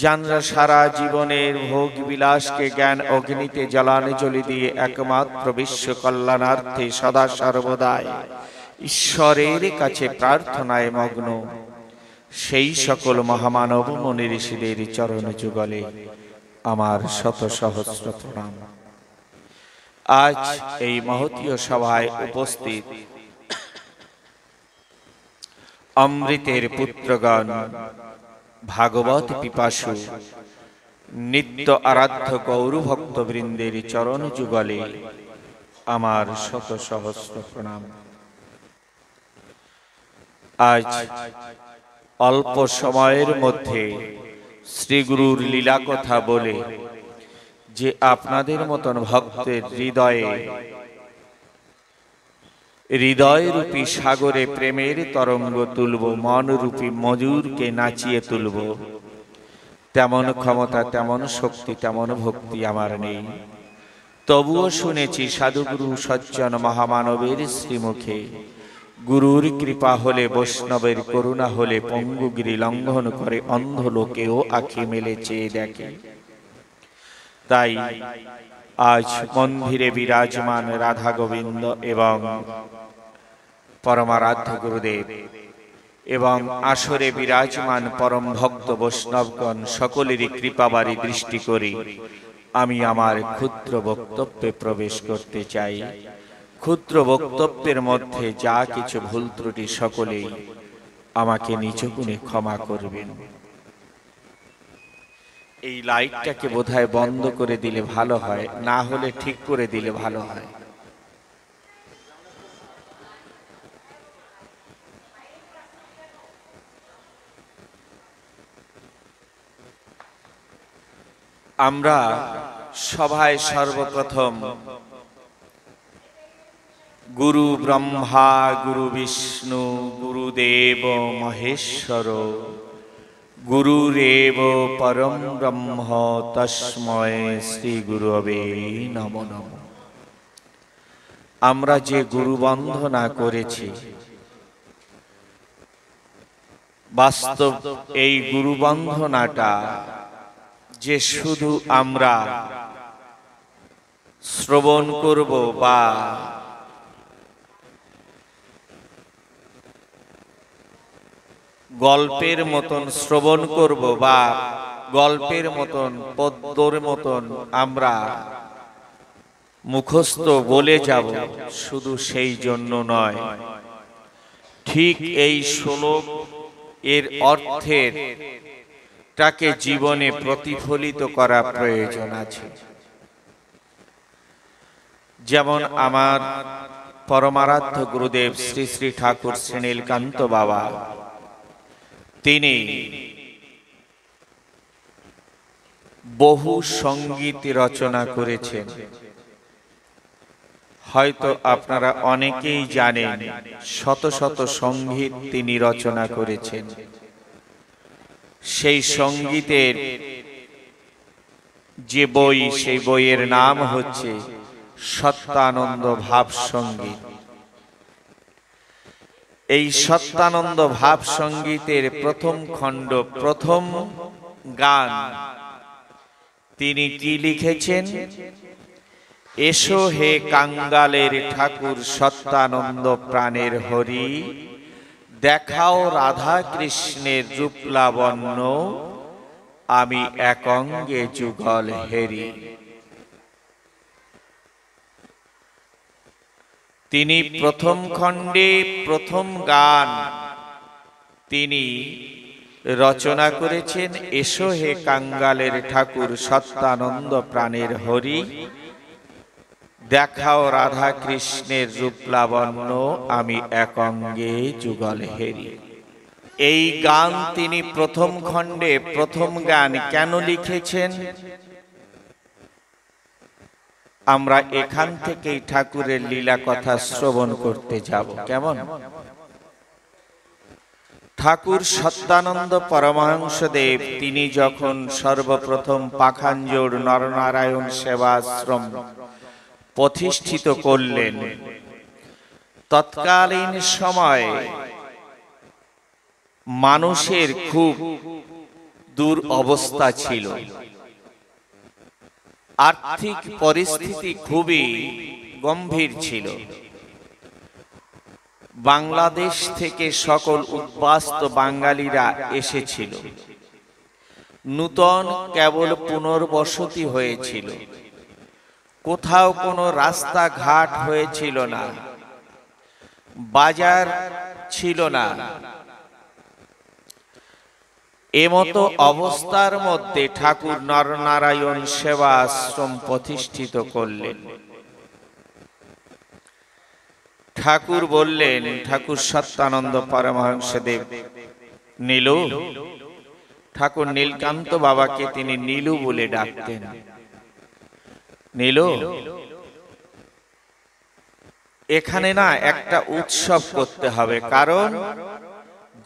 যারা সারা জীবনের ভোগ বিলাসকে জ্ঞান অগ্নিতে জ্বালানি দিয়ে একমাত্র বিশ্ব কল্যাণার্থে সদা সর্বদাই ঈশ্বরের কাছে প্রার্থনায় মগ্ন, সেই সকল মহামানব মুনি ঋষিদের চরণ যুগলে আমার শত সহস্র প্রণাম। আজ এই মহতীয় সভায় উপস্থিত অমৃতের পুত্রগণ, ভাগবত পিপাসু নিত্য আরাধ্য গৌর ভক্তবৃন্দের চরণ যুগলে আমার শত সহস্র প্রণাম। আজ অল্প সময়ের মধ্যে শ্রীগুরুর লীলা কথা বলে যে আপনাদের মতন ভক্তের হৃদয়রূপী সাগরে প্রেমের তরঙ্গ তুলব, মনরূপী মজুরকে নাচিয়ে তুলব, তেমন ক্ষমতা, তেমন শক্তি, তেমন ভক্তি আমার নেই। তবুও শুনেছি সাধুগুরু সজ্জন মহামানবের শ্রীমুখে, গুরুর কৃপা হলে, বৈষ্ণবের করুণা হলে পঙ্গুগিরি লঙ্ঘন করে অন্ধ লোকেও আঁখি মেলে চেয়ে দেখে। তাই আজ মন্দিরে বিরাজমান রাধা গোবিন্দ এবং পরমারাধ্য গুরুদেব এবং আসরে বিরাজমান পরম ভক্ত বৈষ্ণবগণ সকলেরই কৃপাবারী দৃষ্টি করে আমি আমার ক্ষুদ্র বক্তব্যে প্রবেশ করতে চাই। ক্ষুদ্র বক্তব্যের মধ্যে যা কিছু ভুল ত্রুটি সকলেই আমাকে নিজ গুণে ক্ষমা করবেন। এই লাইটটাকে বোধহয় বন্ধ করে দিলে ভালো হয়, না হলে ঠিক করে দিলে ভালো হয়। আমরা সভায় সর্বপ্রথম গুরু ব্রহ্মা, গুরু বিষ্ণু, গুরুদেব মহেশ্বর, গুরুরেব পরম ব্রহ্ম তস্মৈ শ্রী গুরবে নমো নমঃ। আমরা যে গুরু বন্দনা করেছি, বাস্তব এই গুরু বন্দনাটা যে শুধু আমরা শ্রবণ করব বা গল্পের মতন শ্রবণ করব বা গল্পের মতন পদ্মর মতন আমরা মুখস্থ বলে যাব, শুধু সেই জন্য নয়, ঠিক এই শ্লোক এর অর্থের তাকে জীবনে প্রতিফলিত করা প্রয়োজন আছে। যেমন আমার পরমারাধ্য গুরুদেব শ্রী শ্রী ঠাকুর শ্রী নীলকান্ত বাবা, তিনি বহু সঙ্গীত রচনা করেছেন। হয়তো আপনারা অনেকেই জানেন শত শত সঙ্গীত তিনি রচনা করেছেন। সেই সঙ্গীতের যে বই, সেই বইয়ের নাম হচ্ছে সত্যানন্দ ভাব সঙ্গীত। এই সত্যানন্দ ভাব সঙ্গীতের প্রথম খণ্ড, প্রথম গান তিনি কি লিখেছেন? এসো হে কাঙ্গালের ঠাকুর সত্যানন্দ প্রাণের হরি, দেখাও রাধা কৃষ্ণের রূপ লাবণ্য, আমি একঙ্গে যুগল হেরি। তিনি প্রথম খণ্ডে প্রথম গান তিনি রচনা করেছেন, এসো হে কাঙ্গালের ঠাকুর সত্যানন্দ প্রাণের হরি, দেখাও রাধা কৃষ্ণের রূপ লাবণ্য, আমি একঙ্গে যুগল হেরি। এই গান তিনি প্রথম খণ্ডে প্রথম গান কেন লিখেছেন? আমরা এখান থেকেই ঠাকুরের লীলা কথা শ্রবণ করতে যাব। কেমন? ঠাকুর সত্যানন্দ পরমহংসদেব তিনি যখন সর্বপ্রথম পাখানজোড় নরনারায়ণ সেবাশ্রম প্রতিষ্ঠিত করলেন, তৎকালীন সময় মানুষের খুব দুরবস্থা ছিল, আর্থিক পরিস্থিতি খুবই গম্ভীর ছিল। বাংলাদেশ থেকে সকল উদ্বাস্তু বাঙালিরা এসেছিল, নূতন কেবল পুনর্বসতি হয়েছিল, কোথাও কোনো রাস্তাঘাট হয়েছিল না, বাজার ছিল না। এমতো অবস্থার মধ্যে ঠাকুর নরনারায়ণ সেবা আশ্রম প্রতিষ্ঠিত করলেন। ঠাকুর বললেন, ঠাকুর সত্যানন্দ পরমহংসদেব নীলু, ঠাকুর নীলকান্ত বাবাকে তিনি নীলু বলে ডাকতেন। নীলু, এখানে না একটা উৎসব করতে হবে, কারণ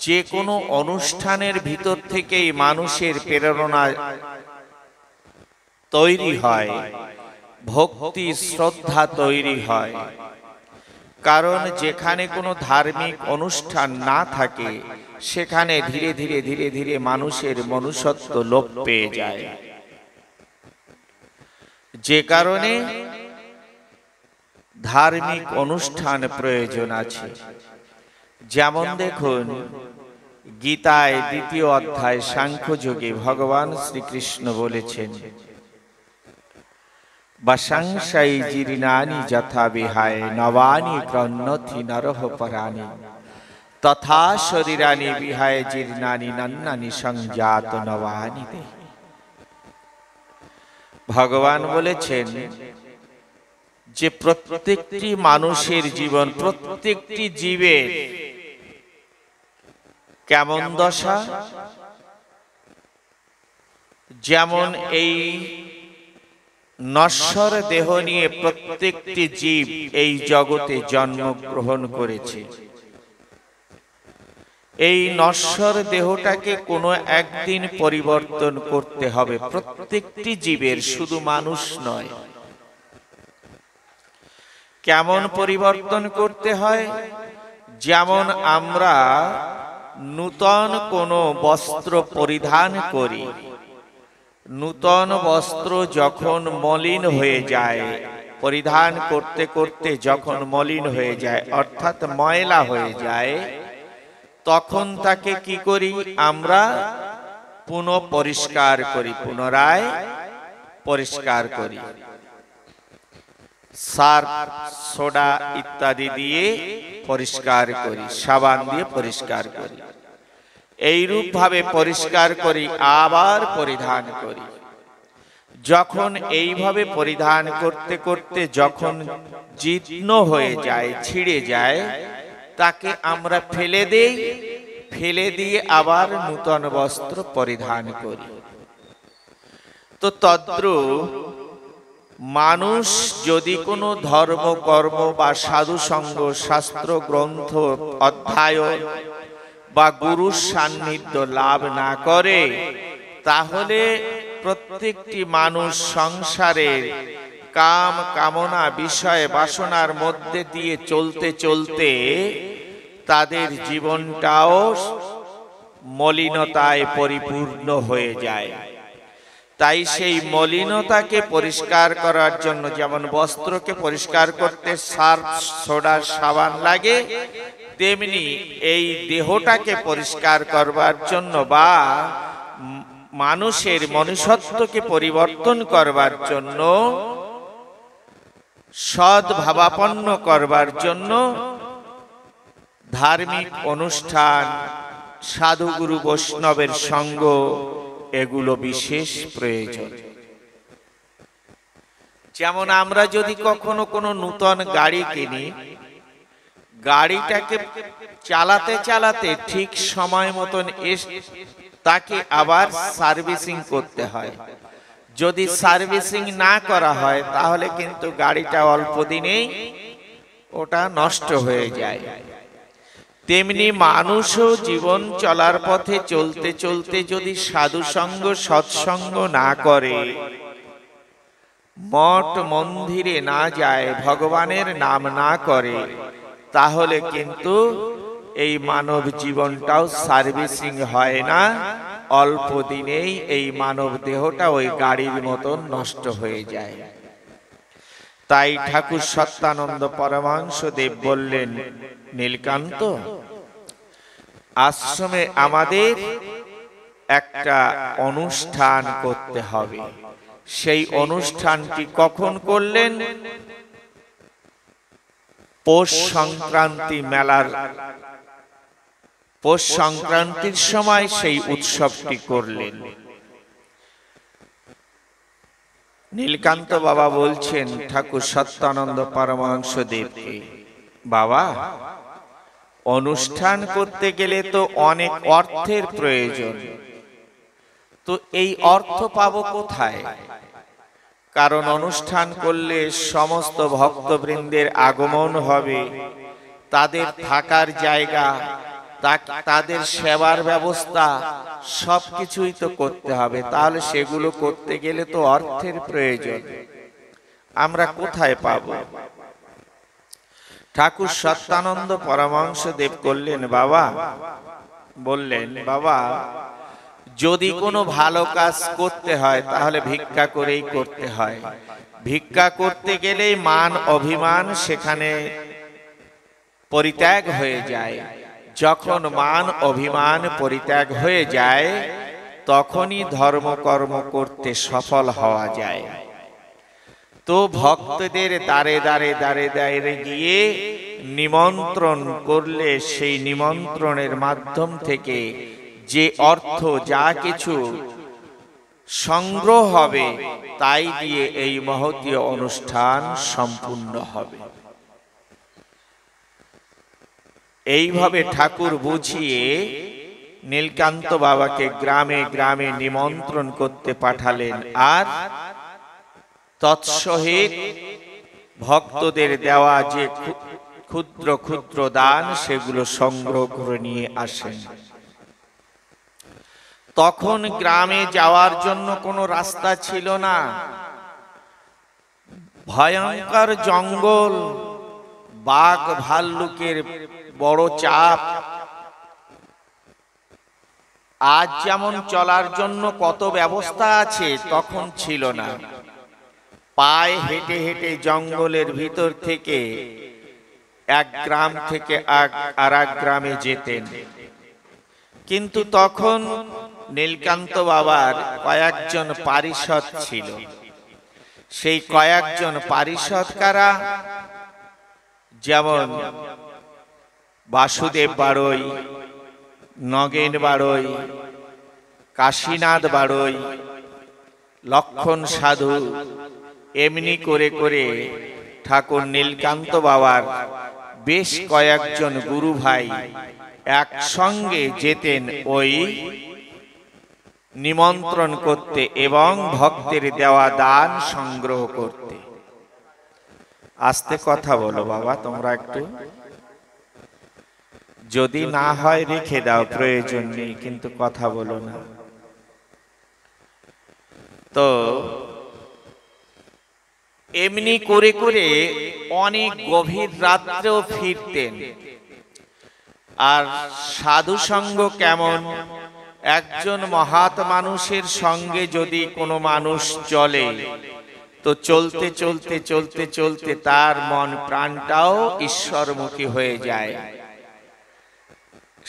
যে কোনো অনুষ্ঠানের ভিতর থেকেই মানুষের প্রেরণা তৈরি হয়, ভক্তি শ্রদ্ধা তৈরি হয়। কারণ যেখানে কোনো ধার্মিক অনুষ্ঠান না থাকে, সেখানে ধীরে ধীরে ধীরে ধীরে মানুষের মনুষ্যত্ব লোপ পেয়ে যায়। যে কারণে ধার্মিক অনুষ্ঠান প্রয়োজন আছে। যেমন দেখুন, গীতায় 2য় অধ্যায় সাংখ্যযোগে ভগবান শ্রীকৃষ্ণ বলেছেন, বাসাংসাই জীর্ণানি যথা বিহায় নবানি গ্রন্থি নরহ পরাণি, তথা শরীরানি বিহায় জীর্ণানি নন্নানি সংজাত নবানি দেহি। ভগবান বলেছেন যে প্রত্যেকটি মানুষের জীবন, প্রত্যেকটি জীবের কেমন দশা, যেমন এই নশ্বর দেহ নিয়ে প্রত্যেকটি জীব এই জগতে জন্মগ্রহণ করেছে। এই নশ্বর দেহটাকে কোনো একদিন পরিবর্তন করতে হবে প্রত্যেকটি জীবের, শুধু মানুষ নয়। কেমন পরিবর্তন করতে হয়? যেমন আমরা নূতন কোনো বস্ত্র পরিধান করি, নূতন বস্ত্র যখন মলিন হয়ে যায়, পরিধান করতে করতে যখন মলিন হয়ে যায় অর্থাৎ ময়লা হয়ে যায়, তখন তাকে কি করি? আমরা পুনঃ পরিষ্কার করি, পুনরায় পরিষ্কার করি, সার্ফ সোডা ইত্যাদি দিয়ে পরিষ্কার করি, সাবান দিয়ে পরিষ্কার করি। এইরূপ ভাবে পরিষ্কার করি, আবার পরিধান করি। যখন এইভাবে পরিধান করতে করতে যখন জীর্ণ হয়ে যায়, ছিঁড়ে যায়, তাকে আমরা ফেলে দেই, ফেলে দিয়ে আবার নূতন বস্ত্র পরিধান করি। তো তদ্রূপ মানুষ যদি কোনো ধর্ম কর্ম বা সাধু সঙ্গ শাস্ত্র গ্রন্থ অধ্যয়ন বা গুরুর সান্নিধ্য লাভ না করে, তাহলে প্রত্যেকটি মানুষ সংসারের কাম কামনা বিষয় বাসনার মধ্যে দিয়ে চলতে চলতে তাদের জীবনটাও মলিনতায় পরিপূর্ণ হয়ে যায়। তাই সেই মলিনতাকে পরিষ্কার করার জন্য, যেমন বস্ত্রকে পরিষ্কার করতে সার্ফ সোডা সাবান লাগে, তেমনি এই দেহটাকে পরিষ্কার করবার জন্য বা মানুষের মনুষ্যত্বকে পরিবর্তন করবার জন্য, সদ্ভাবাপন্ন করবার জন্য ধার্মিক অনুষ্ঠান, সাধুগুরু বৈষ্ণবের সঙ্গ, এগুলো বিশেষ প্রয়োজন। যেমন আমরা যদি কখনো কোনো নূতন গাড়ি কিনি, গাড়িটাকে চালাতে চালাতে ঠিক সময় মতন তাকে আবার সার্ভিসিং করতে হয়। যদি সার্ভিসিং না করা হয় তাহলে কিন্তু গাড়িটা অল্প দিনেই ওটা নষ্ট হয়ে যায়। তেমনি মানুষও জীবন চলার পথে চলতে চলতে যদি সাধুসঙ্গ সৎসঙ্গ না করে, মঠ মন্দিরে না যায়, ভগবানের নাম না করে, তাহলে কিন্তু এই মানব জীবনটাও সার্ভিসিং হয় না, অল্প দিনেই এই মানব দেহটা ওই গাড়ির মতন নষ্ট হয়ে যায়। তাই ঠাকুর সত্যানন্দ পরমহংস দেব বললেন, নীলকান্ত, আশ্রমে আমাদের একটা অনুষ্ঠান করতে হবে। সেই অনুষ্ঠানটি কখন করলেন? পৌষ সংক্রান্তি মেলার, পৌষ সংক্রান্তির সময় সেই উৎসবটি করলেন। নীলকান্ত বাবা বলছেন ঠাকুর সত্যানন্দ পরমহংস দেবকে, বাবা, অনুষ্ঠান করতে গেলে তো অনেক অর্থের প্রয়োজন, তো এই অর্থ পাবো কোথায়? কারণ অনুষ্ঠান করলে সমস্ত ভক্তবৃন্দের আগমন হবে, তাদের থাকার জায়গা, তাদের সেবার ব্যবস্থা সবকিছুই তো করতে হবে। তাহলে সেগুলো করতে গেলে তো অর্থের প্রয়োজন, আমরা কোথায় পাব? ঠাকুর সত্যানন্দ পরমহংস দেব করলেন, বাবা, বললেন, বাবা, যদি কোনো ভালো কাজ করতে হয় তাহলে ভিক্ষা করেই করতে হয়। ভিক্ষা করতে গেলেই মান অভিমান সেখানে পরিত্যাগ হয়ে যায়। যখন মান অভিমান পরিত্যাগ হয়ে যায়, তখনই ধর্মকর্ম করতে সফল হওয়া যায়। তো ভক্তদের দ্বারে দ্বারে দ্বারে দ্বারে গিয়ে নিমন্ত্রণ করলে সেই নিমন্ত্রণের মাধ্যম থেকে যে অর্থ যা কিছু সংগ্রহ হবে, তাই দিয়ে এই মহতীয় অনুষ্ঠান সম্পূর্ণ হবে। এইভাবে ঠাকুর বুঝিয়ে নীলকান্ত বাবাকে গ্রামে গ্রামে নিমন্ত্রণ করতে পাঠালেন, আর তৎসহিত ভক্তদের দেওয়া যে ক্ষুদ্র ক্ষুদ্র দান, সেগুলো সংগ্রহ করে নিয়ে আসেন। তখন গ্রামে যাওয়ার জন্য কোনো রাস্তা ছিল না, ভয়ঙ্কর জঙ্গল, বাঘ ভাল্লুকের বড় চাপ। আজ যেমন চলার জন্য কত ব্যবস্থা আছে, তখন ছিল না। পায়ে হেঁটে হেঁটে জঙ্গলের ভিতর থেকে এক গ্রাম থেকে আর এক গ্রামে যেতেন। কিন্তু তখন নীলকান্ত বাবার কয়েকজন পারিষদ ছিল। সেই কয়েকজন পারিষদ কারা? যেমন বাসুদেব বাড়ই, নগেন বাড়ই, কাশীনাথ বাড়ই, লক্ষণ সাধু। এমনি করে করে ঠাকুর নীলকান্ত বাবার বেশ কয়েকজন গুরু ভাই একসঙ্গে যেতেন ওই নিমন্ত্রণ করতে এবং ভক্তের দেওয়া দান সংগ্রহ করতে। আস্তে কথা বলো বাবা তোমরা একটু, যদি না হয় রেখে দাও, প্রয়োজন নেই, কিন্তু কথা বলো না। তো এমনি করে করে অনেক গভীর রাত্রেও ফিরতেন। আর সাধু সঙ্গ কেমন, একজন মহাৎ মানুষের সঙ্গে যদি কোনো মানুষ চলে, তো চলতে চলতে চলতে চলতে তার মন প্রাণটাও ঈশ্বরমুখী হয়ে যায়।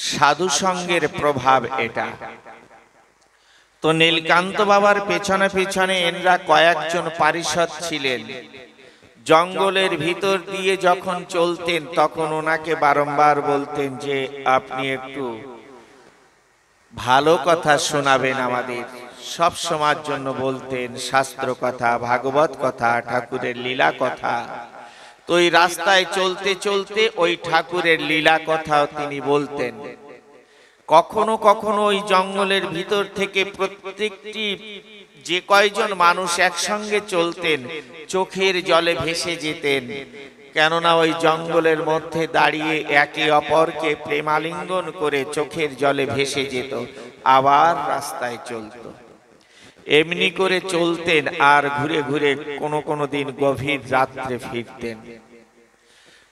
সাধু সঙ্গের প্রভাব এটা। তো নীলকান্ত বাবার পেছনে পেছনে এনরা কয়েকজন পারিষদ ছিলেন। জঙ্গলের ভিতর দিয়ে যখন চলতেন তখন ওনাকে বারংবার বলতেন যে আপনি একটু ভালো কথা শোনাবেন আমাদের। সব সময়ের জন্য বলতেন শাস্ত্র কথা, ভাগবত কথা, ঠাকুরের লীলা কথা। তো ওই রাস্তায় চলতে চলতে ওই ঠাকুরের লীলা কথাও তিনি বলতেন। কখনো কখনো ওই জঙ্গলের ভিতর থেকে প্রত্যেকটি যে কয়জন মানুষ একসঙ্গে চলতেন চোখের জলে ভেসে যেতেন, কেননা ওই জঙ্গলের মধ্যে দাঁড়িয়ে একে অপরকে প্রেমালিঙ্গন করে চোখের জলে ভেসে যেত, আবার রাস্তায় চলত। এমনি করে চলতেন আর ঘুরে ঘুরে কোনো কোনো দিন গভীর রাত্রে ফিরতেন।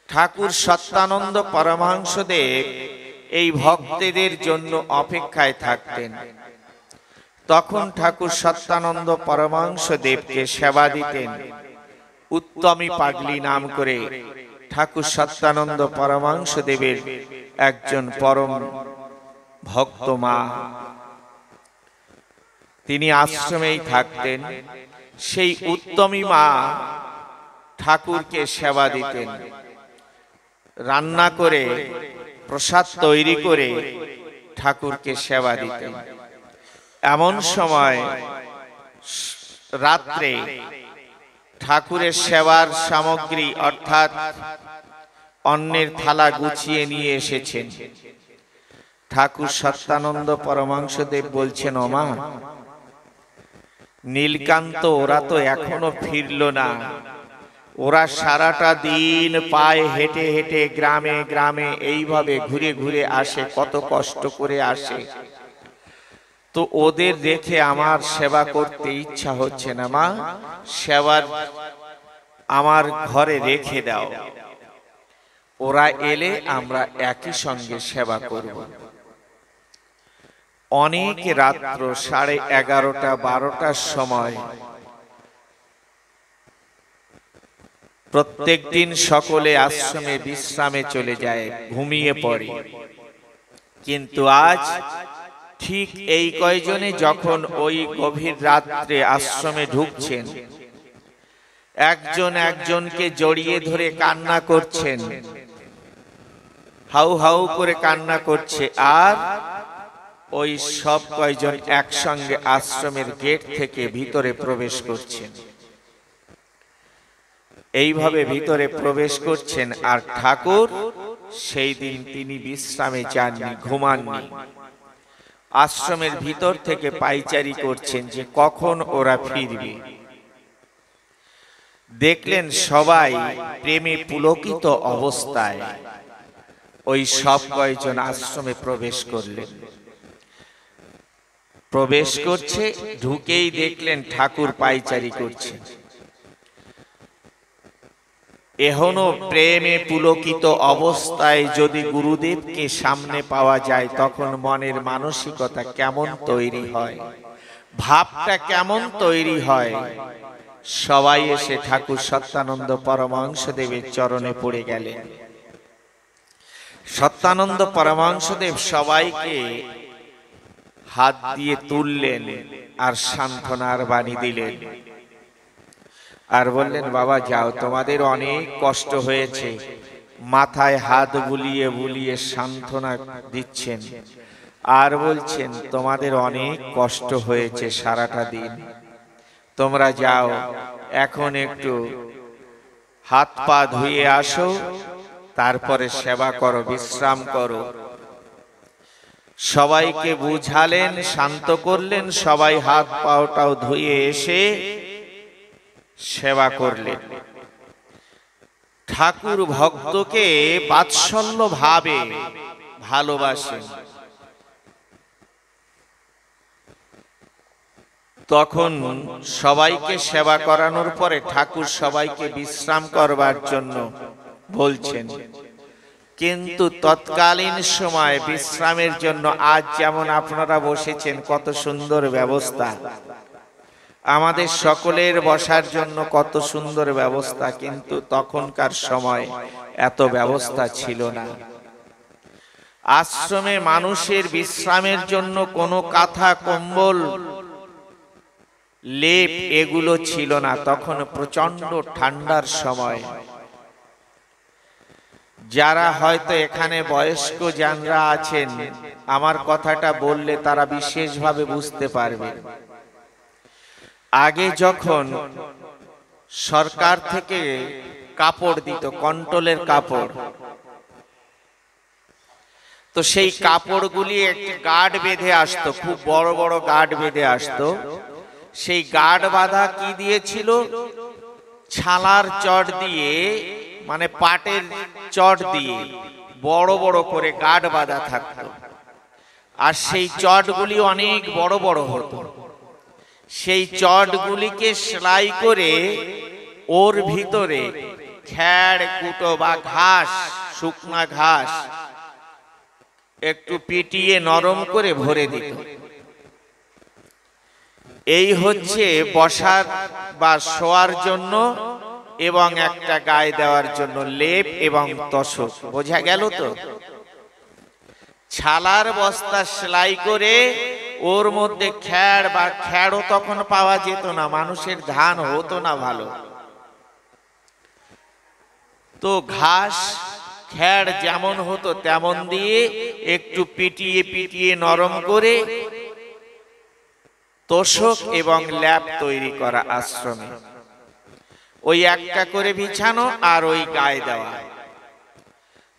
ঠাকুর সত্যানন্দ পরমহংসদেব এই ভক্তদের জন্য অপেক্ষায় থাকতেন। তখন ঠাকুর সত্যানন্দ পরমহংসদেবকে সেবা দিতেন উত্তমী পাগলি নাম করে। ঠাকুর সত্যানন্দ পরমহংসদেবের একজন পরম ভক্ত মা, তিনি আশ্রমেই থাকতেন। সেই উত্তমী মা ঠাকুরকে সেবা দিতেন, রান্না করে প্রসাদ তৈরি করে ঠাকুরকে সেবা দিতেন। এমন সময় রাত্রে ঠাকুরের সেবার সামগ্রী অর্থাৎ অন্নের থালা গুছিয়ে নিয়ে এসেছেন। ঠাকুর সত্যানন্দ পরমহংসদেব বলছেন, ওমা নীলকান্ত ওরা তো এখনো ফিরল না, ওরা সারাটা দিন পায়ে হেঁটে হেঁটে গ্রামে গ্রামে এইভাবে ঘুরে ঘুরে আসে, কত কষ্ট করে আসে। তো ওদের দেখে আমার সেবা করতে ইচ্ছা হচ্ছে না, মা সেবার আমার ঘরে রেখে দাও, ওরা এলে আমরা একই সঙ্গে সেবা করব। অনেক রাত্র 11:30-12টার সময় প্রত্যেক দিন সকলে আশ্রমে বিশ্রামে চলে যায়, ঘুমিয়ে পড়ে। কিন্তু আজ ঠিক এই কয়জনে যখন ওই গভীর রাত্রে আশ্রমে ঢুকছেন, একজন একজনকে জড়িয়ে ধরে কান্না করছেন, হাউ হাউ করে কান্না করছে। আর ওই সব কয়জন একসঙ্গে আশ্রমের গেট থেকে ভিতরে প্রবেশ করছেন। এইভাবে ভিতরে প্রবেশ করছেন। আর ঠাকুর সেই দিন তিনি বিশ্রামে যাননি, ঘুমাননি। আশ্রমের ভিতর থেকে পাইচারি করছেন যে কখন ওরা ফিরবে। দেখলেন সবাই প্রেমে পুলকিত অবস্থায় ওই সব কয়জন আশ্রমে প্রবেশ করলেন। প্রবেশ করছে, ঢুকেই দেখলেন ঠাকুর পাইচারি করছেন। এখনো প্রেমে পুলকিত অবস্থায় যদি গুরুদেবকে সামনে পাওয়া যায়, তখন মনের মানসিকতা কেমন তৈরি হয়, ভাবটা কেমন তৈরি হয়। সবাই এসে ঠাকুর সত্যানন্দ পরমহংসদেবের চরণে পড়ে গেলেন। সত্যানন্দ পরমহংসদেব সবাইকে হাত দিয়ে তুললেন আর সান্ত্বনার বাণী দিলেন। আর বললেন, বাবা যাও, তোমাদের অনেক কষ্ট হয়েছে। মাথায় হাত বুলিয়ে বুলিয়ে সান্ত্বনা দিচ্ছেন আর বলছেন, তোমাদের অনেক কষ্ট হয়েছে সারাটা দিন, তোমরা যাও, এখন একটু হাত পা ধুয়ে আসো, তারপরে সেবা করো, বিশ্রাম করো। সবাইকে বুঝালেন, শান্ত করলেন, সবাই হাত পাওটাও ধুয়ে এসে সেবা করলেন। ঠাকুর ভক্তকে বাৎসল্য ভাবে ভালোবাসেন। তখন সবাইকে সেবা করানোর পরে ঠাকুর সবাইকে বিশ্রাম করবার জন্য বলছেন, কিন্তু তৎকালীন সময় বিশ্রামের জন্য আজ যেমন আপনারা বসেছেন, কত সুন্দর ব্যবস্থা, আমাদের সকলের বসার জন্য কত সুন্দর ব্যবস্থা, কিন্তু তখনকার সময় এত ব্যবস্থা ছিল না। আশ্রমে মানুষের বিশ্রামের জন্য কোনো কাঁথা, কম্বল, লেপ এগুলো ছিল না। তখন প্রচন্ড ঠান্ডার সময়। যারা হয়তো এখানে বয়স্ক যারা আছেন, আমার কথাটা বললে তারা বিশেষভাবে বুঝতে পারবে। আগে যখন সরকার থেকে কাপড় দিত, কন্ট্রোলের কাপড়, তো সেই কাপড়গুলি একটি গার্ড বেঁধে আসতো, খুব বড় বড় গার্ড বেঁধে আসতো। সেই গার্ড বাঁধা কি দিয়েছিল? ছালার চট দিয়ে, মানে পাটের চট দিয়ে বড় বড় করে গার্ড বাঁধা থাকতো। আর সেই চটগুলি অনেক বড় বড় হতো। সেই চটগুলিকে সেলাই করে ওর ভিতরে খ্যাড় কুটো বা ঘাস, শুকনা ঘাস একটু পিটিয়ে নরম করে ভরে দিত। এই হচ্ছে বসার বা শোয়ার জন্য এবং একটা গায়ে দেওয়ার জন্য লেপ এবং তোশক। বোঝা গেল তো? ছালার বস্তা সেলাই করে ওর মধ্যে খ্যাড় বা খ্যাড়ও তখন পাওয়া যেত না, মানুষের ধান হতো না ভালো, তো ঘাস খ্যাড় যেমন হতো তেমন দিয়ে একটু পিটিয়ে পিটিয়ে নরম করে তোশক এবং ল্যাপ তৈরি করা আশ্রমে। ওই একটা করে বিছানো আর ওই গায়ে দেওয়া।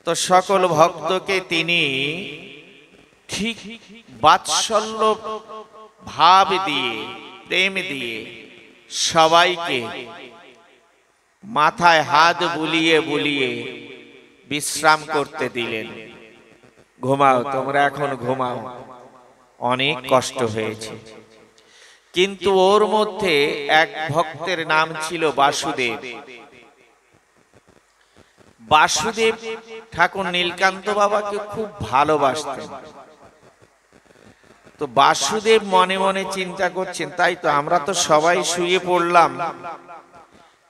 তো সকল ভক্তকে তিনি ঠিক বাৎসল্য ভাব দিয়ে, প্রেম দিয়ে সবাইকে মাথায় হাত বুলিয়ে বুলিয়ে বিশ্রাম করতে দিলেন। ঘুমাও তোমরা, এখন ঘুমাও, অনেক কষ্ট হয়েছে। কিন্তু ওর মধ্যে এক ভক্তের নাম ছিল বাসুদেব। বাসুদেব ঠাকুর নীলকান্ত বাবাকে খুব ভালোবাসতেন। তো বাসুদেব মনে মনে চিন্তা করছেন, তাই তো আমরা তো সবাই শুয়ে পড়লাম,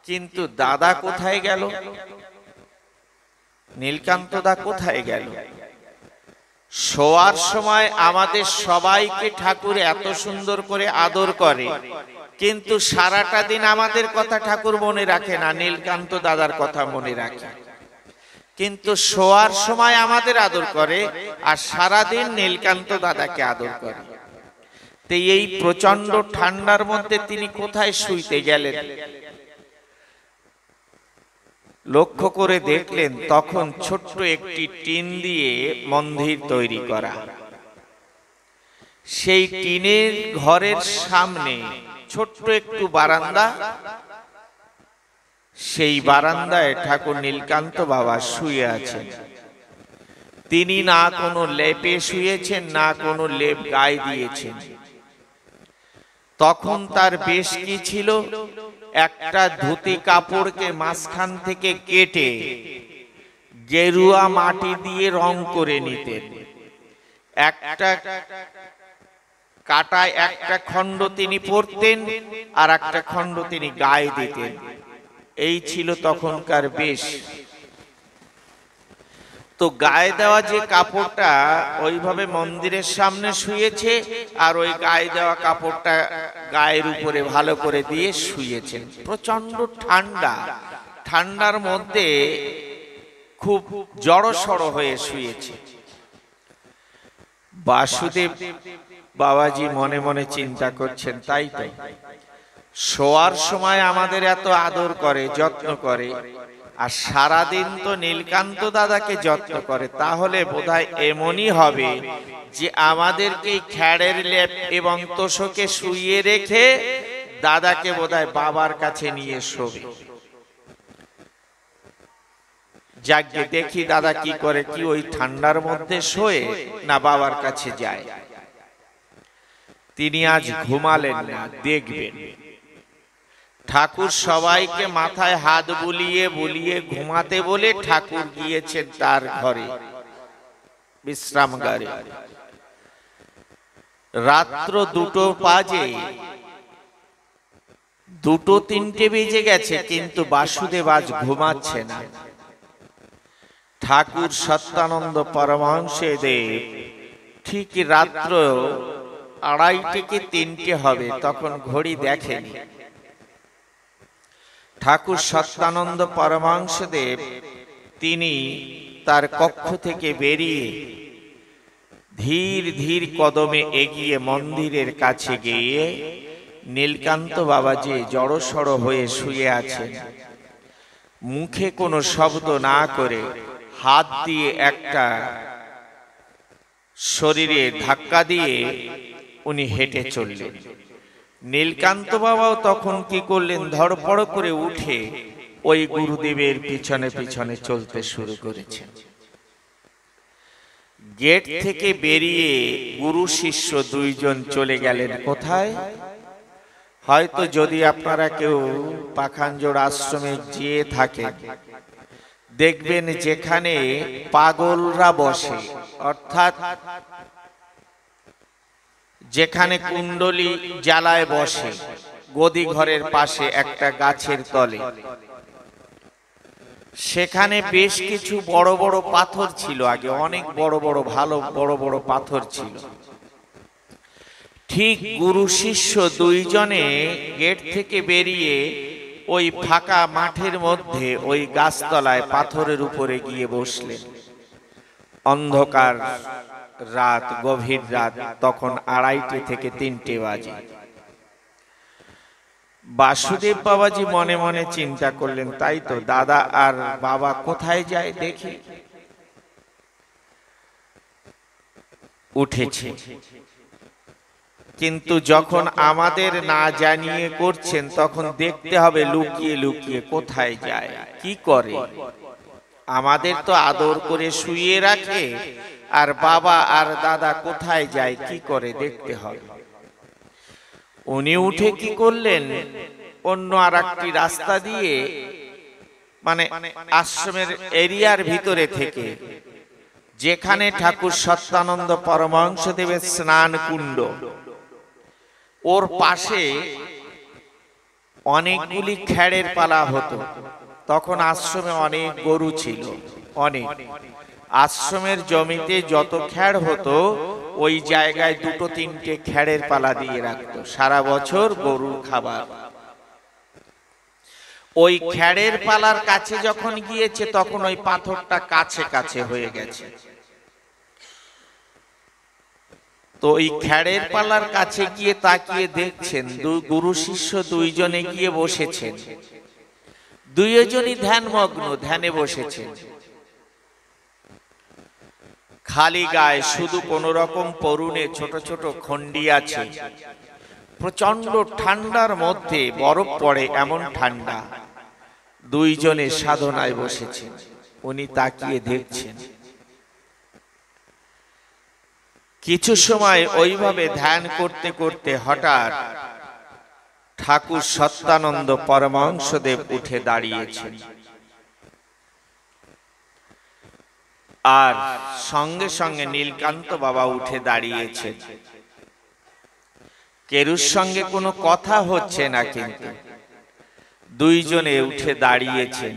কিন্তু দাদা কোথায় গেল? নীলকান্ত দা কোথায় গেল? শোয়ার সময় আমাদের সবাইকে ঠাকুর এত সুন্দর করে আদর করে, কিন্তু সারাটা দিন আমাদের কথা ঠাকুর মনে রাখে না, নীলকান্ত দাদার কথা মনে রাখে। কিন্তু শোয়ার সময় আমাদের আদর করে আর সারাদিন নীলকান্ত দাদাকে আদর করে। তো এই প্রচন্ড ঠান্ডার মধ্যে তিনি কোথায় শুইতে গেলেন? লক্ষ্য করে দেখলেন তখন ছোট্ট একটি টিন দিয়ে মন্দির তৈরি করা। সেই টিনের ঘরের সামনে ছোট্ট একটু বারান্দা, সেই বারান্দায় ঠাকুর নীলকান্ত বাবা শুয়ে আছেন। তিনি না কোনো লেপে শুয়েছেন, না কোনো লেপ গায়ে দিয়েছেন। তখন তার বেশ কি ছিল? একটা ধুতি কাপড়কে মাঝখান থেকে কেটে গেরুয়া মাটি দিয়ে রং করে নিতেন। একটা কাটায় একটা খণ্ড তিনি পরতেন আর একটা খণ্ড তিনি গায়ে দিতেন। এই ছিল তখনকার বেশ। তো গায়ে দেওয়া যে কাপড়টা ওইভাবে মন্দিরের সামনে শুয়েছে, আর ওই গায়ে দেওয়া কাপড়টা গায়ের উপরে ভালো করে দিয়ে শুয়েছেন। প্রচন্ড ঠান্ডা, ঠান্ডার মধ্যে খুব জড়সড় হয়ে শুয়েছে। বাসুদেব বাবাজি মনে মনে চিন্তা করছেন, তাই তো শোয়ার সময় আমাদের এত আদর করে, যত্ন করে, আর সারাদিন তো নীলকান্ত দাদাকে যত্ন করে, তাহলে বোধহয় এমনই হবে যে আমাদেরকে খ্যাড়ের লেপ এবং তোষকে শুইয়ে রেখে দাদাকে বোধহয় বাবার কাছে নিয়ে শোবে। যাকে দেখি দাদা কি করে, কি ওই ঠান্ডার মধ্যে শোয়ে না বাবার কাছে যায়। তিনি আজ ঘুমালেন না, দেখবেন ঠাকুর সবাইকে মাথায় হাত বুলিয়ে বুলিয়ে ঘুমাতে বলে ঠাকুর গিয়েছেন তার ঘরে বিশ্রামগারে। রাত্র 2টো বাজে, 2-3টে বেজে গেছে, কিন্তু বাসুদেব আজ ঘুমাচ্ছে না। ঠাকুর সত্যানন্দ পরমহংস দেব ঠিক রাত্র 2:30-3টে হবে, তখন ঘড়ি দেখেন। ঠাকুর সত্যানন্দ পরমহংস দেব তিনি তার কক্ষ থেকে বেরিয়ে ধীর ধীর কদমে এগিয়ে মন্দিরের কাছে গিয়ে নীলকান্ত বাবাজি জড়সড় হয়ে শুয়ে আছেন। মুখে কোনো শব্দ না করে হাত দিয়ে একটা শরীরে ধাক্কা দিয়ে উনি হেঁটে চললেন। নীলকান্ত বাবাও তখন কি করলেন, ধড়পড় করে উঠে ওই গুরুদেবের পিছনে পিছনে চলতে শুরু করেছেন। গেট থেকে বেরিয়ে গুরু শিষ্য 2 জন চলে গেলেন কোথায়? হয়তো যদি আপনারা কেউ পাখানজোড় আশ্রমে গিয়ে থাকেন, দেখবেন যেখানে পাগলরা বসে, অর্থাৎ যেখানে কুণ্ডলী জ্বালায় বসে, গদি ঘরের পাশে একটা গাছের তলে, সেখানে বেশ কিছু বড় বড় পাথর ছিল। আগে অনেক বড় বড় ভালো বড় বড় পাথর ছিল। ঠিক গুরু শিষ্য 2 জনে গেট থেকে বেরিয়ে ওই ফাঁকা মাঠের মধ্যে ওই গাছতলায় পাথরের উপরে গিয়ে বসলেন। অন্ধকার রাত, গভীর রাত, তখন 2:30 থেকে 3টে বাজে। বাসুদেব বাবাজি মনে মনে চিন্তা করলেন, তাই তো, দাদা আর বাবা কোথায় যায় দেখি। উঠেছে, কিন্তু যখন আমাদের না জানিয়ে করছেন তখন দেখতে হবে লুকিয়ে লুকিয়ে কোথায় যায়, কি করে। আমাদের তো আদর করে শুইয়ে রাখে, আর বাবা আর দাদা কোথায় যায় কি করে দেখতে হবে। উনি উঠে কি করলেন, অন্য আরেকটি রাস্তা দিয়ে, মানে আশ্রমের এরিয়ার ভিতরে থেকে, যেখানে ঠাকুর সত্যানন্দ পরমহংস দেবের স্নান কুণ্ড, ওর পাশে অনেকগুলি খ্যাড়ের পালা হতো। তখন আশ্রমে অনেক গরু ছিল, অনেক। আশ্রমের জমিতে যত খ্যাড় হতো ওই জায়গায় 2-3টে খ্যাড়ের পালা দিয়ে রাখতো, সারা বছর গরুর খাবার। ওই খ্যাড়ের পালার কাছে যখন গিয়েছে তখন ওই পাথরটা কাছে কাছে হয়ে গেছে। তো ওই খ্যাড়ের পালার কাছে গিয়ে তাকিয়ে দেখছেন গুরু শিষ্য 2 জনে গিয়ে বসেছেন। 2 জনই ধ্যানমগ্ন, ধ্যানে বসেছেন। খালি গায়ে, শুধু কোন রকম পরনে ছোট ছোট খন্ডি আছে। প্রচন্ড ঠান্ডার মধ্যে বরফ পড়ে এমন ঠান্ডা। 2 জনে সাধনায় বসেছেন, উনি তাকিয়ে দেখছেন। কিছু সময় ওইভাবে ধ্যান করতে করতে হঠাৎ ঠাকুর সত্যানন্দ পরমহংসদেব উঠে দাঁড়িয়েছেন, আর সঙ্গে সঙ্গে নীলকান্ত বাবা উঠে দাঁড়িয়েছেন। কেরুর সঙ্গে কোনো কথা হচ্ছে না, কিন্তু 2 জনে উঠে দাঁড়িয়েছেন।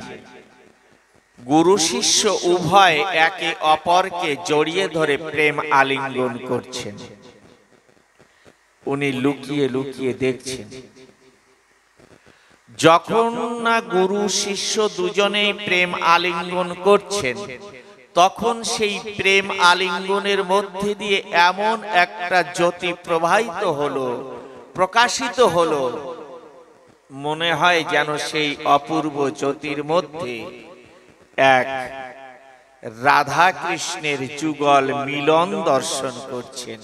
গুরু শিষ্য উভয় একে অপরকে জড়িয়ে ধরে প্রেম আলিঙ্গন করছেন। উনি লুকিয়ে লুকিয়ে দেখছেন। যখন না গুরু শিষ্য 2 জনেই প্রেম আলিঙ্গন করছেন, তখন সেই প্রেম আলিঙ্গনের মধ্যে দিয়ে এমন একটা জ্যোতি প্রবাহিত হলো, প্রকাশিত হলো, মনে হয় যেন সেই অপূর্ব জ্যোতির মধ্যে এক রাধা কৃষ্ণের যুগল মিলন দর্শন করছেন।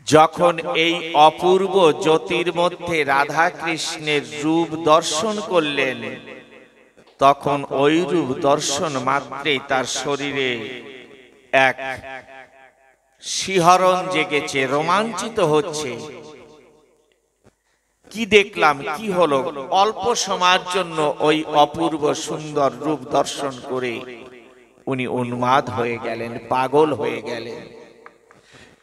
যখন এই অপূর্ব জ্যোতির মধ্যে রাধা কৃষ্ণের রূপ দর্শন করলেন, তখন ওই রূপ দর্শন মাত্রেই তার শরীরে এক শিহরণ জেগেছে, রোমাঞ্চিত হচ্ছে। কি দেখলাম, কি হলো? অল্প সময়ের জন্য ওই অপূর্ব সুন্দর রূপ দর্শন করে উনি উন্মাদ হয়ে গেলেন, পাগল হয়ে গেলেন।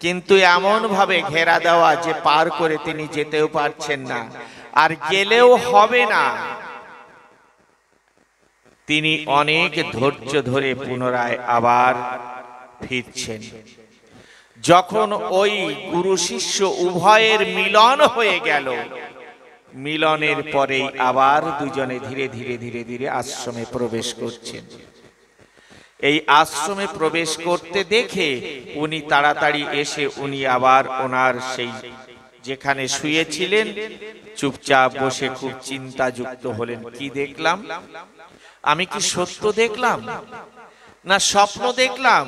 কিন্তু এমন ভাবে ঘেরা দেওয়া যে পার করে তিনি যেতেও পারছেন না, আর গেলেও হবে না। তিনি অনেক ধৈর্য ধরে পুনরায় আবার ফিরছেন। যখন ওই গুরু শিষ্য উভয়ের মিলন হয়ে গেল, মিলনের পরেই আবার দুজনে ধীরে ধীরে ধীরে ধীরে আশ্রমে প্রবেশ করছেন। এই আশ্রমে প্রবেশ করতে দেখে উনি তাড়াতাড়ি এসে উনি আবার ওনার সেই যেখানে শুয়েছিলেন চুপচাপ বসে খুব চিন্তাযুক্ত হলেন। কি দেখলাম? আমি কি সত্য দেখলাম না স্বপ্ন দেখলাম,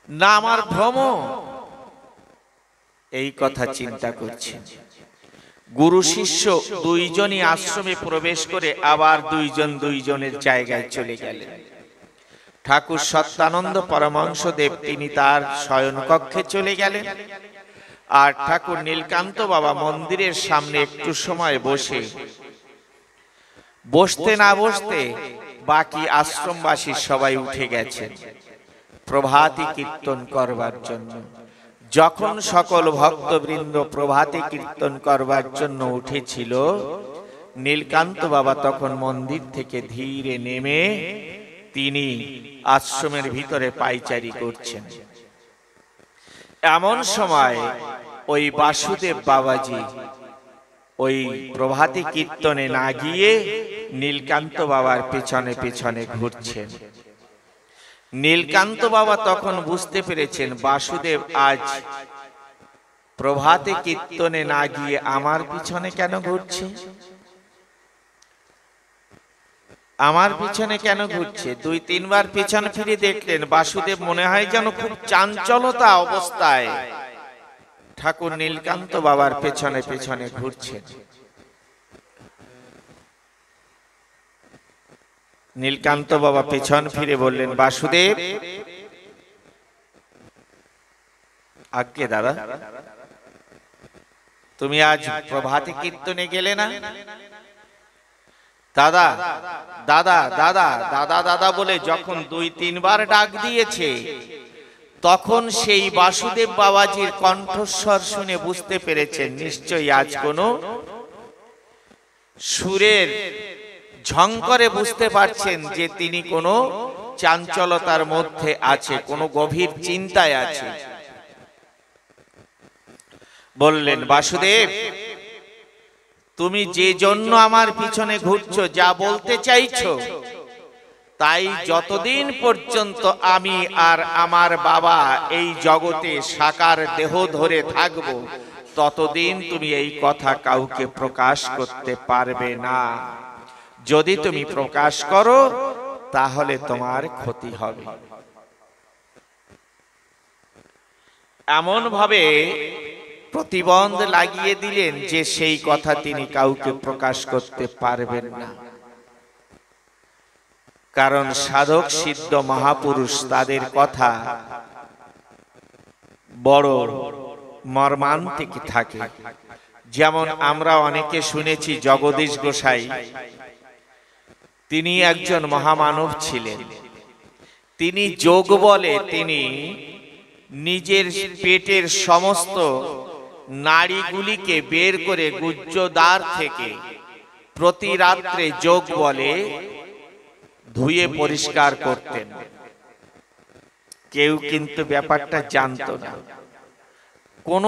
না আমার ভ্রম? এই কথা চিন্তা করছেন। গুরু শিষ্য দুইজনই আশ্রমে প্রবেশ করে আবার দুইজন দুইজনের জায়গায় চলে গেলেন। ঠাকুর সত্যানন্দ পরমহংসদেব তিনি তার শয়নকক্ষে চলে গেলেন, আর ঠাকুর নীলকান্ত বাবা মন্দিরের সামনে একটু সময় বসতে না বসতে বাকি আশ্রমবাসী সবাই উঠে গেছেন প্রভাতী কীর্তন করবার জন্য। যখন সকল ভক্তবৃন্দ প্রভাতী কীর্তন করবার জন্য উঠেছিল, নীলকান্ত বাবা তখন মন্দির থেকে ধীরে নেমে তিনি আশ্রমের ভিতরে পায়চারি করছেন। এমন সময় ওই বাসুদেব বাবাজি ওই প্রভাতী কীর্তনে না গিয়ে নীলকান্ত বাবার পেছনে পেছনে ঘুরছেন। নীলকান্ত বাবা তখন বুঝতে পেরেছেন বাসুদেব আজ প্রভাতে কীর্তনে না গিয়ে আমার পিছনে কেন ঘুরছে, আমার পিছনে কেন ঘুরছে। দুই তিনবার পিছন ফিরে দেখলেন বাসুদেব মনে হয় যেন খুব চাঞ্চলতা অবস্থায় ঠাকুর নীলকান্ত বাবার পেছনে পেছনে ঘুরছেন। নীলকান্ত বাবা পেছন ফিরে বললেন, বাসুদেব। আজ্ঞে দাদা, তুমি আজ প্রভাতে কীর্তনে গেলে না? দাদা দাদা দাদা দাদা দাদা বলে যখন দুই তিনবার ডাক দিয়েছে, তখন সেই বাসুদেব বাবাজির কণ্ঠস্বর শুনে বুঝতে পেরেছেন নিশ্চয়ই আজ কোনো সুরের ঝংকরে বুঝতে পারছেন যে তিনি কোনো চাঞ্চলতার মধ্যে আছে, কোনো গভীর চিন্তায় আছে। বললেন, বাসুদেব, তুমি যে জন্য আমার পিছনে ঘুরছো, যা বলতে চাইছো, তাই যতদিন পর্যন্ত আমি আর আমার বাবা এই জগতে সাকার দেহ ধরে থাকব, ততদিন তুমি এই কথা কাউকে প্রকাশ করতে পারবে না। যদি তুমি প্রকাশ করো তাহলে তোমার ক্ষতি হবে। এমন ভাবে প্রতিবন্ধ লাগিয়ে দিলেন যে সেই কথা তিনি কাউকে প্রকাশ করতে পারবেন না। কারণ সাধক সিদ্ধ মহাপুরুষ তাদের কথা বড় মর্মান্তিক থাকে। যেমন আমরা অনেকে শুনেছি জগদীশ গোসাই, তিনি একজন মহামানব ছিলেন। তিনি যোগ বলে তিনি নিজের পেটের সমস্ত নাড়িগুলিকে বের করে গুহ্যদ্বার থেকে প্রতি রাত্রে যোগ বলে ধুয়ে পরিষ্কার করতেন। কেউ কিন্তু ব্যাপারটা জানত না। কোন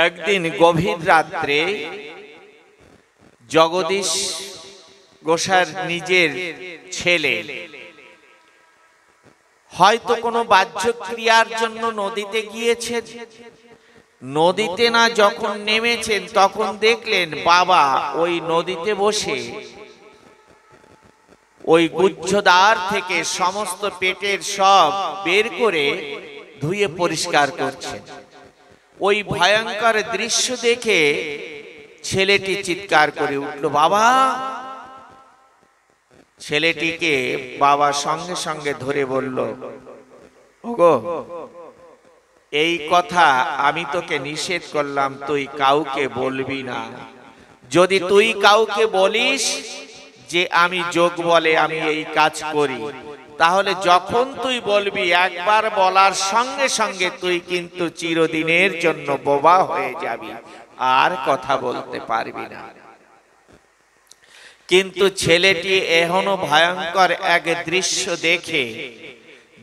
একদিন গভীর রাত্রে জগদীশ গোসাইর নিজের ছেলে হয়তো কোনো বাহ্য ক্রিয়ার জন্য নদীতে গিয়েছে, নদীতে না যখন নেমেছেন তখন দেখলেন বাবা ওই নদীতে বসে ওই গুহ্যদ্বার থেকে সমস্ত পেটের সব বের করে ধুয়ে পরিষ্কার করছেন। ওই ভয়ঙ্কর দৃশ্য দেখে ছেলেটি চিৎকার করে উঠল, বাবা! ছেলেটিকে বাবা সঙ্গে সঙ্গে ধরে বলল, ওগো, এই কথা আমি তোকে নিষেধ করলাম, তুই কাউকে বলবি না। যদি তুই কাউকে বলিস যে আমি যোগ বলে আমি এই কাজ করি, তাহলে যখন তুই বলবি একবার বলার সঙ্গে সঙ্গে তুই কিন্তু চিরদিনের জন্য বোবা হয়ে যাবি, আর কথা বলতে পারবি না। কিন্তু ছেলেটি এখনো ভয়ঙ্কর এক দৃশ্য দেখে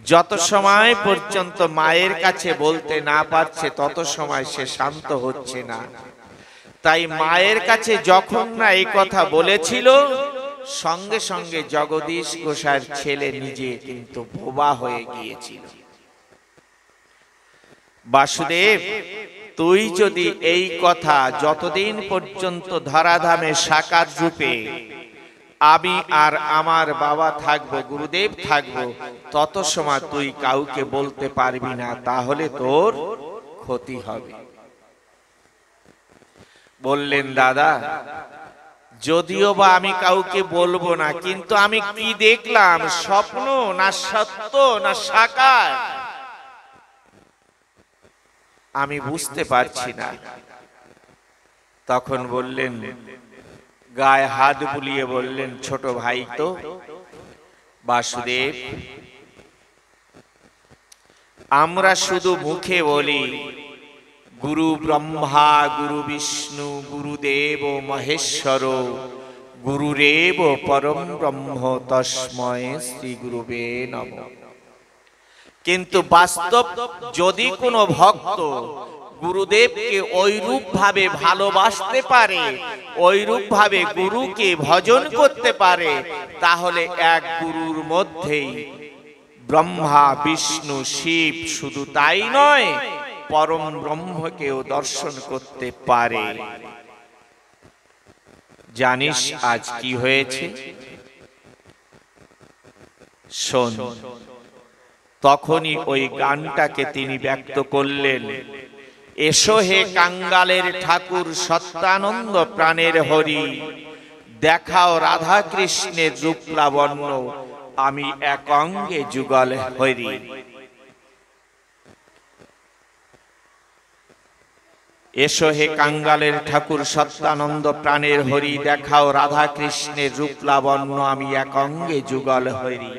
যত সময় পর্যন্ত মায়ের কাছে বলতে না পারছে তত সময় সে শান্ত হচ্ছে না। তাই মায়ের কাছে যখন না এই কথা বলেছিল, সঙ্গে সঙ্গে জগদীশ গোসাইয়ের ছেলে নিজে কিন্তু বোবা হয়ে গিয়েছিল। বাসুদেব, তুই যদি এই কথা যতদিন পর্যন্ত ধরাধামে সাকার রূপে আমি আর আমার বাবা থাকবো, গুরুদেব থাকবো, তত সময় তুই কাউকে বলতে পারবি না, তাহলে তোর ক্ষতি হবে। বললেন, দাদা, যদিও বা আমি কাউকে বলবো না, কিন্তু আমি কি দেখলাম, স্বপ্ন না সত্য না সাকার, আমি বুঝতে পারছি না। তখন বললেন, গায়ে হাত বুলিয়ে বললেন, ছোট ভাই তো বাসুদেব, আমরা শুধু মুখে বলি গুরু ব্রহ্মা গুরু বিষ্ণু গুরুদেব মহেশ্বর গুরুরেব পরম ব্রহ্ম তস্মৈ শ্রী গুরুবে নমঃ। কিন্তু বাস্তব যদি কোনো ভক্ত গুরুদেবকে ওইরূপ ভাবে ভালোবাসতে পারে, ওইরূপ ভাবে গুরুকে ভজন করতে পারে, তাহলে এক গুরুর মধ্যেই ব্রহ্মা বিষ্ণু শিব, শুধু তাই নয়, পরম ব্রহ্মকেও দর্শন করতে পারে। জানিস আজ কি হয়েছে? শোন। তখনই ওই গানটাকে তিনি ব্যক্ত করলেন, এসো হে কাঙ্গালের ঠাকুর সত্যানন্দ প্রাণের হরি, দেখাও রাধা কৃষ্ণের রূপ লাবণ্য, আমি এক অঙ্গে যুগল হরি। এসো হে কাঙ্গালের ঠাকুর সত্যানন্দ প্রাণের হরি, দেখাও রাধা কৃষ্ণের রূপ লাবণ্য, আমি এক অঙ্গে যুগল হরি।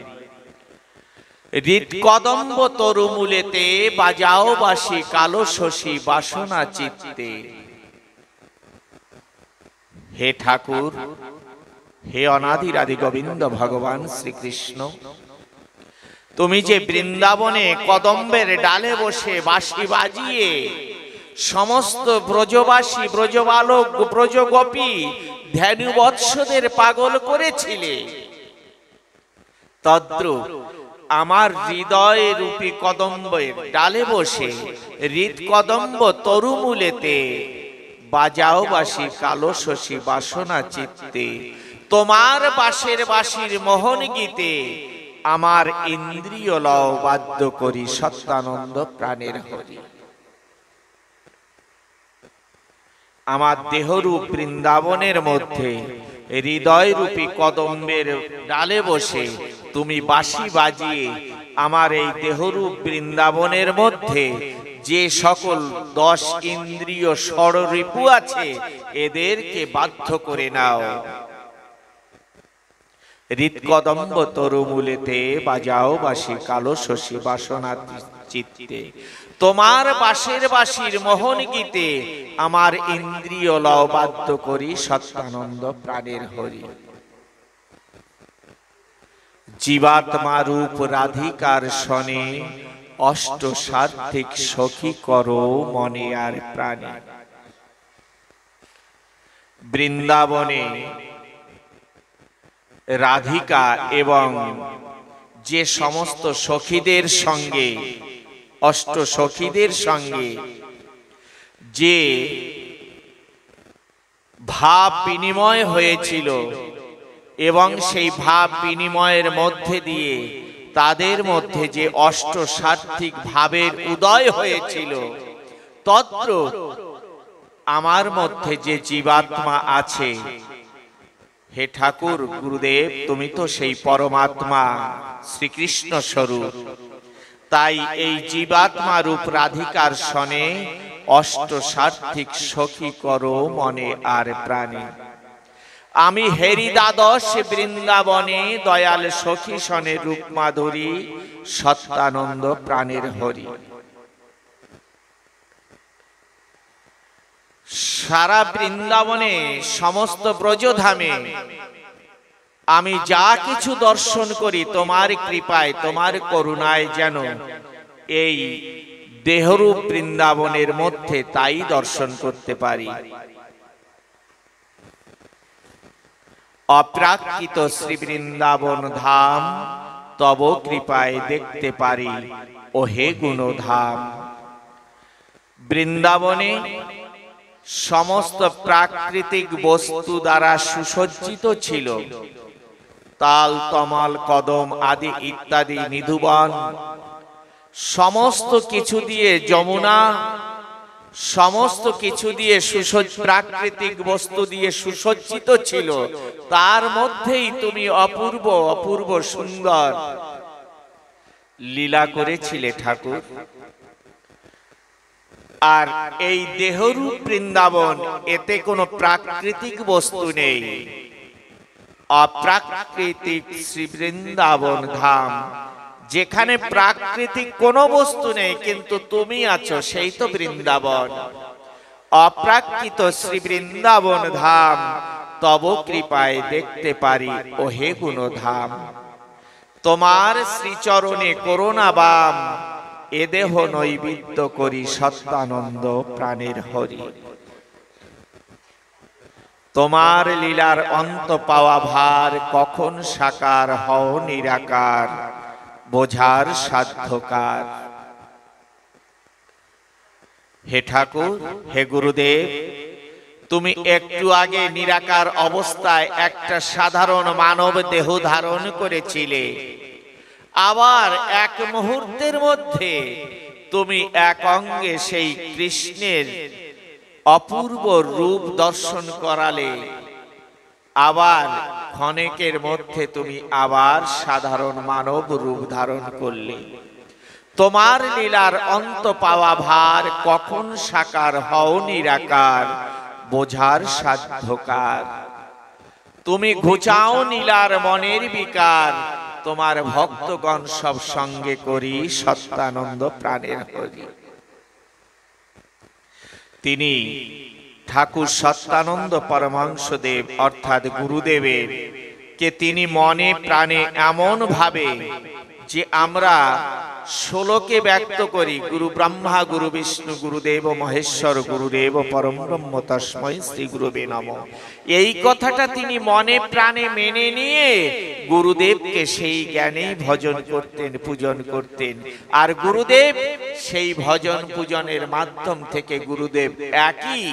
হৃদ কদম্ব তরুমূলেতে বাজাও বাঁশি, কালো শশী বাসনা চিত্তে। হে ঠাকুর, হে অনাদির আদি গোবিন্দ ভগবান শ্রীকৃষ্ণ, তুমি যে বৃন্দাবনে কদম্বের ডালে বসে বাঁশি বাজিয়ে সমস্ত ব্রজবাসী, ব্রজবালক, ব্রজগোপী, ধ্যানুবৎসদের পাগল করেছিলে, তদ্রূপ আমার হৃদয় রূপী কদম্বের ডালে বসে হৃদ কদম্ব তরুমূলেতে বাজাও বাঁশি, কালো শশী বাসনা চিত্তে। তোমার বাঁশের বাঁশির মোহন গীতে আমার ইন্দ্রিয় লও বাদ্য করি, সত্যানন্দ প্রাণের হরি। আমার দেহরূপ বৃন্দাবনের মধ্যে হৃদয় রূপী কদম্বের ডালে বসে তুমি বাঁশি বাজিয়ে আমার এই দেহরূপ বৃন্দাবনের মধ্যে যে সকল 10 ইন্দ্রিয় ষড়রিপু আছে, এদেরকে বাধ্য করে নাও। হৃদ কদম্ব তরুমূলেতে বাজাও বাঁশি, কালো শশী বাসনা চিত্তে। তোমার বাঁশের বাঁশির মোহন গীতে আমার ইন্দ্রিয় লও বাদ্য করি, সত্যানন্দ প্রাণের হরি। জীবাত্মা রূপ রাধিকার সনে অষ্ট সার্থিক সখী করো মনে আর প্রাণে। বৃন্দাবনে রাধিকা এবং যে সমস্ত সখীদের সঙ্গে, অষ্ট সখীদের সঙ্গে যে ভাব বিনিময় হয়েছিল এবং সেই ভাব বিনিময়ের মধ্যে দিয়ে তাদের মধ্যে যে অষ্টসাত্ত্বিক ভাবের উদয় হয়েছিল, তত্র আমার মধ্যে যে জীবাত্মা আছে, হে ঠাকুর গুরুদেব, তুমি তো সেই পরমাত্মা শ্রীকৃষ্ণ স্বরূপ। তাই এই জীবাত্মা রূপ রাধিকার সনে অষ্টসাত্ত্বিক সখী করো মনে আর প্রাণে। আমি হরিদ্বাদশ বৃন্দাবনে দয়াল সখী সনে রূপ মাধুরী সত্যানন্দ প্রাণের হরি। সারা বৃন্দাবনে সমস্ত ব্রজধামে আমি যা কিছু দর্শন করি তোমার কৃপায়, তোমার করুণায় যেন এই দেহরূপ বৃন্দাবনের মধ্যে তাই দর্শন করতে পারি। অপ্রাকৃত শ্রী বৃন্দাবন ধাম তব কৃপায় দেখতে পারি ও হে গুণধাম। বৃন্দাবনে সমস্ত প্রাকৃতিক বস্তু দ্বারা সুসজ্জিত ছিল। তাল, তমাল, কদম আদি ইত্যাদি নিধুবন, সমস্ত কিছু দিয়ে, যমুনা, সমস্ত কিছু দিয়ে প্রাকৃতিক বস্তু দিয়ে সুসজ্জিত ছিল। তার মধ্যেই তুমি অপূর্ব অপূর্ব সুন্দর লীলা করেছিলে ঠাকুর। আর এই দেহরূপ বৃন্দাবন, এতে কোনো প্রাকৃতিক বস্তু নেই। অপ্রাকৃতিক শ্রী বৃন্দাবন ধাম, যেখানে প্রাকৃতিক কোনো বস্তু নেই কিন্তু তুমি আছো, সেই তো বৃন্দাবন। অপ্রাকৃত শ্রী বৃন্দাবন ধাম তব কৃপায় দেখতে পারি ও হে গুণধাম। তোমার শ্রীচরণে করুণা বাম, এ দেহ নৈবেদ্য করি সত্যানন্দ প্রাণের হরি। তোমার লীলার অন্ত পাওয়া ভার, কখন সাকার হও নিরাকার, বোঝার সাধ্যকার। হে ঠাকুর, হে গুরুদেব, তুমি একটু আগে নিরাকার অবস্থায় একটা সাধারণ মানব দেহ ধারণ করেছিলে। আবার এক মুহূর্তের মধ্যে তুমি এক অঙ্গে সেই কৃষ্ণের অপূর্ব রূপ দর্শন করালে। আবার ক্ষণেকের মধ্যে তুমি আবার সাধারণ মানব রূপ ধারণ করলে। তোমার লীলার অন্ত পাওয়া ভার, কখন সাকার হও নিরাকার, বোঝার সাধ্যকার। তুমি ঘুচাও নীলার মনের বিকার, তোমার ভক্তগণ সব সঙ্গে করি সত্যানন্দ প্রাণের হরি। তিনি ঠাকুর সত্যানন্দ পরমহংসদেব অর্থাৎ গুরুদেবের কে তিনি মনে প্রাণে এমন ভাবে যে আমরা শ্লোকে ব্যক্ত করি, গুরু ব্রহ্মা গুরু বিষ্ণু গুরুদেব মহেশ্বর গুরুদেব পরম ব্রহ্ম তস্মৈ শ্রী গুরুবে নমঃ। এই কথাটা তিনি মনে প্রাণে মেনে নিয়ে গুরুদেবকে সেই জ্ঞানেই ভজন করতেন, পূজন করতেন। আর গুরুদেব সেই ভজন পূজনের মাধ্যম থেকে গুরুদেব একই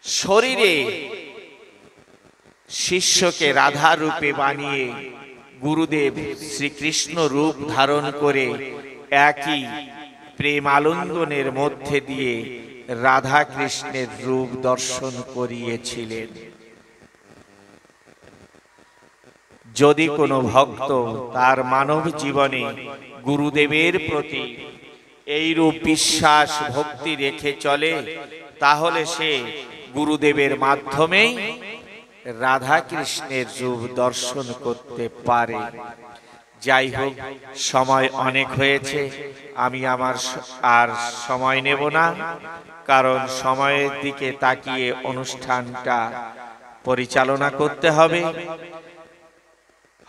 শরীরে শিষ্যকে রাধা রূপে বানিয়ে গুরুদেব শ্রীকৃষ্ণ রূপ ধারণ করে একই প্রেম আলিঙ্গনের মধ্যে দিয়ে রাধা কৃষ্ণের রূপ দর্শন করিয়েছিলেন। যদি কোনো ভক্ত তার মানব জীবনে গুরুদেবের প্রতি এইরূপ বিশ্বাস ভক্তি রেখে চলে, তাহলে সে গুরুদেবের মাধ্যমেই রাধা কৃষ্ণের রূপ দর্শন করতে পারে। যাই হোক, সময় অনেক হয়েছে, আমি আমার আর সময় নেব না, কারণ সময়ের দিকে তাকিয়ে অনুষ্ঠানটা পরিচালনা করতে হবে।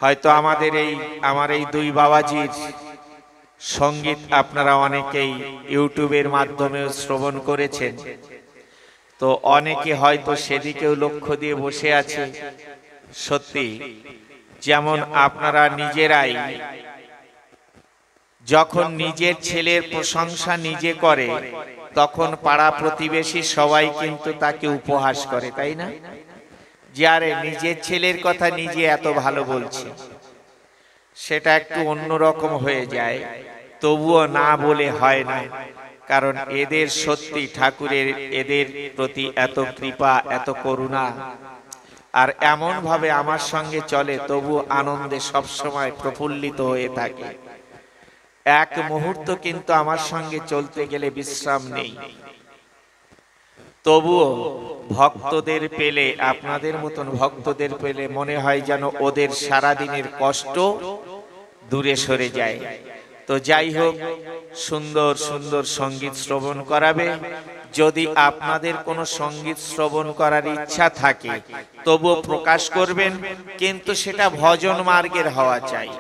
হয়তো আমার এই দুই বাবাজির সঙ্গীত আপনারা অনেকেই ইউটিউবের মাধ্যমে শ্রবণ করেছেন, তো অনেকে হয়তো সেদিকেও লক্ষ্য দিয়ে বসে আছে। সত্যি, যেমন আপনারা নিজেরাই যখন নিজের ছেলের প্রশংসা নিজে করে তখন পাড়া প্রতিবেশী সবাই কিন্তু তাকে উপহাস করে, তাই না? যে আরে নিজের ছেলের কথা নিজে এত ভালো বলছে, সেটা একটু অন্যরকম হয়ে যায়। তবুও না বলে হয় না, কারণ এদের সত্যি ঠাকুরের এদের প্রতি এত কৃপা, এত করুণা, আর এমন ভাবে আমার সঙ্গে চলে, তবু আনন্দে সবসময় প্রফুল্লিত হয়ে থাকে। এক মুহূর্ত কিন্তু আমার সঙ্গে চলতে গেলে বিশ্রাম নেই। তবুও ভক্তদের পেলে, আপনাদের মতন ভক্তদের পেলে মনে হয় যেন ওদের সারাদিনের কষ্ট দূরে সরে যায়। তো যাই হোক, সুন্দর সুন্দর সঙ্গীত শ্রবণ করাবে। যদি আপনাদের কোনো সঙ্গীত শ্রবণ করার ইচ্ছা থাকে তবুও প্রকাশ করবেন, কিন্তু সেটা ভজন মার্গের হওয়া চাই।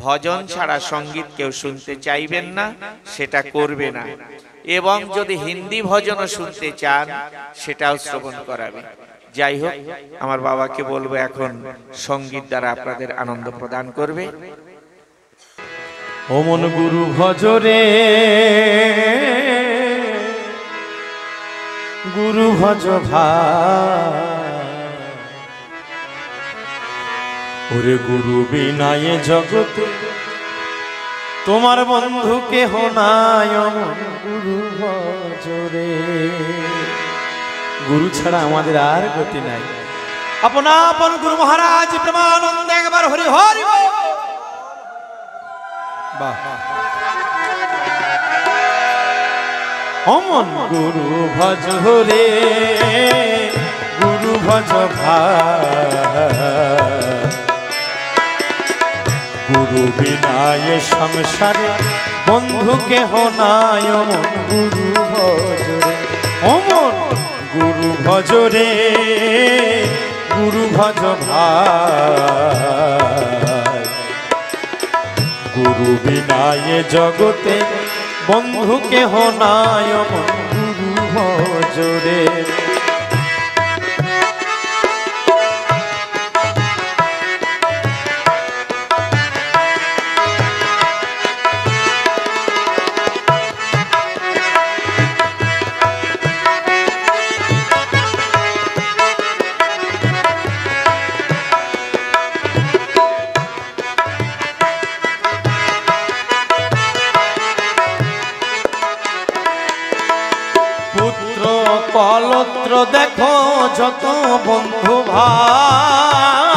ভজন ছাড়া সঙ্গীত কেউ শুনতে চাইবেন না, সেটা করবে না। এবং যদি হিন্দি ভজনও শুনতে চান সেটাও শ্রবণ করাবে। যাই হোক, আমার বাবাকে বলবো এখন সঙ্গীত দ্বারা আপনাদের আনন্দ প্রদান করবে। ও মন গুরু ভজরে, গুরু ভজ ভাই, ওরে গুরু বিনায়ে জগতে তোমার বন্ধু কেহ নাই। ও মন গুরু ভজরে, গুরু ছাড়া আমাদের আর গতি নাই। আপনা আপন গুরু মহারাজ প্রেমানন্দ একবার হরি হরি বল। বাহ, অমন গুরু ভজ রে, গুরু ভজ ভাই, গুরু বিনায়ে সংসারে বন্ধু কেহ নাই। অমন গুরু ভজ রে, অমন গুরু ভজ রে, গুরু ভজ ভাই, গুরু বিনায়ে জগতে বন্ধু কেহ নাই। অমন গুরু ভজ রে। কলত্র দেখো যত বন্ধু ভাই,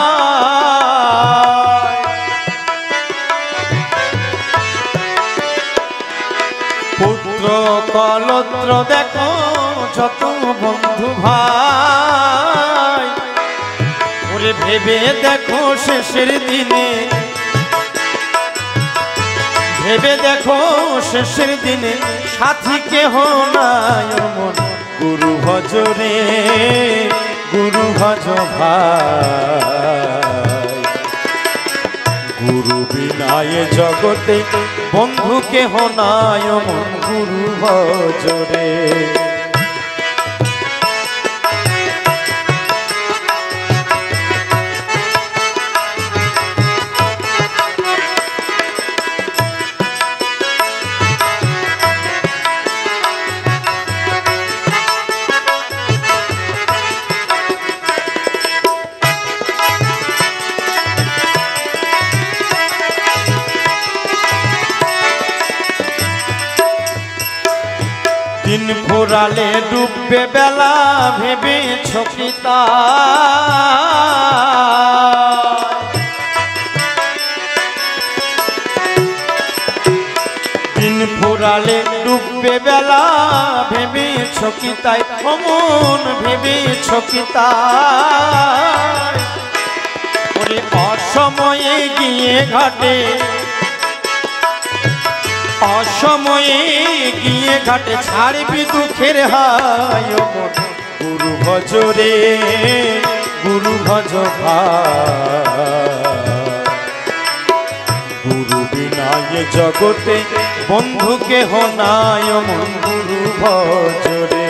পুত্র কলত্র দেখো যত বন্ধু ভাই, ওরে ভেবে দেখো শেষের দিনে, ভেবে দেখো শেষের দিনে সাথী কেহ নাই। মন গুরু ভজ রে, গুরু ভজ ভাই, গুরু বিনায়ে জগতে বন্ধু কেহ নাই। মন গুরু ভজ রে। দিন ফুরালে ডুববে বেলা ভেবেছ কি দিন ফুরালে ডুববে বেলা ভেবেছ কি তাই। অমন ভেবেছ কি তাই, ওরে অসময়ে গিয়ে ঘাটে, অসময়ে গিয়ে ঘাটে ছাড়বি দুঃখের হায়। মন গুরু ভজ রে, গুরু ভজ ভাই, গুরু বিনায়ে জগতে বন্ধু কেহ নাই। মন গুরু ভজ রে।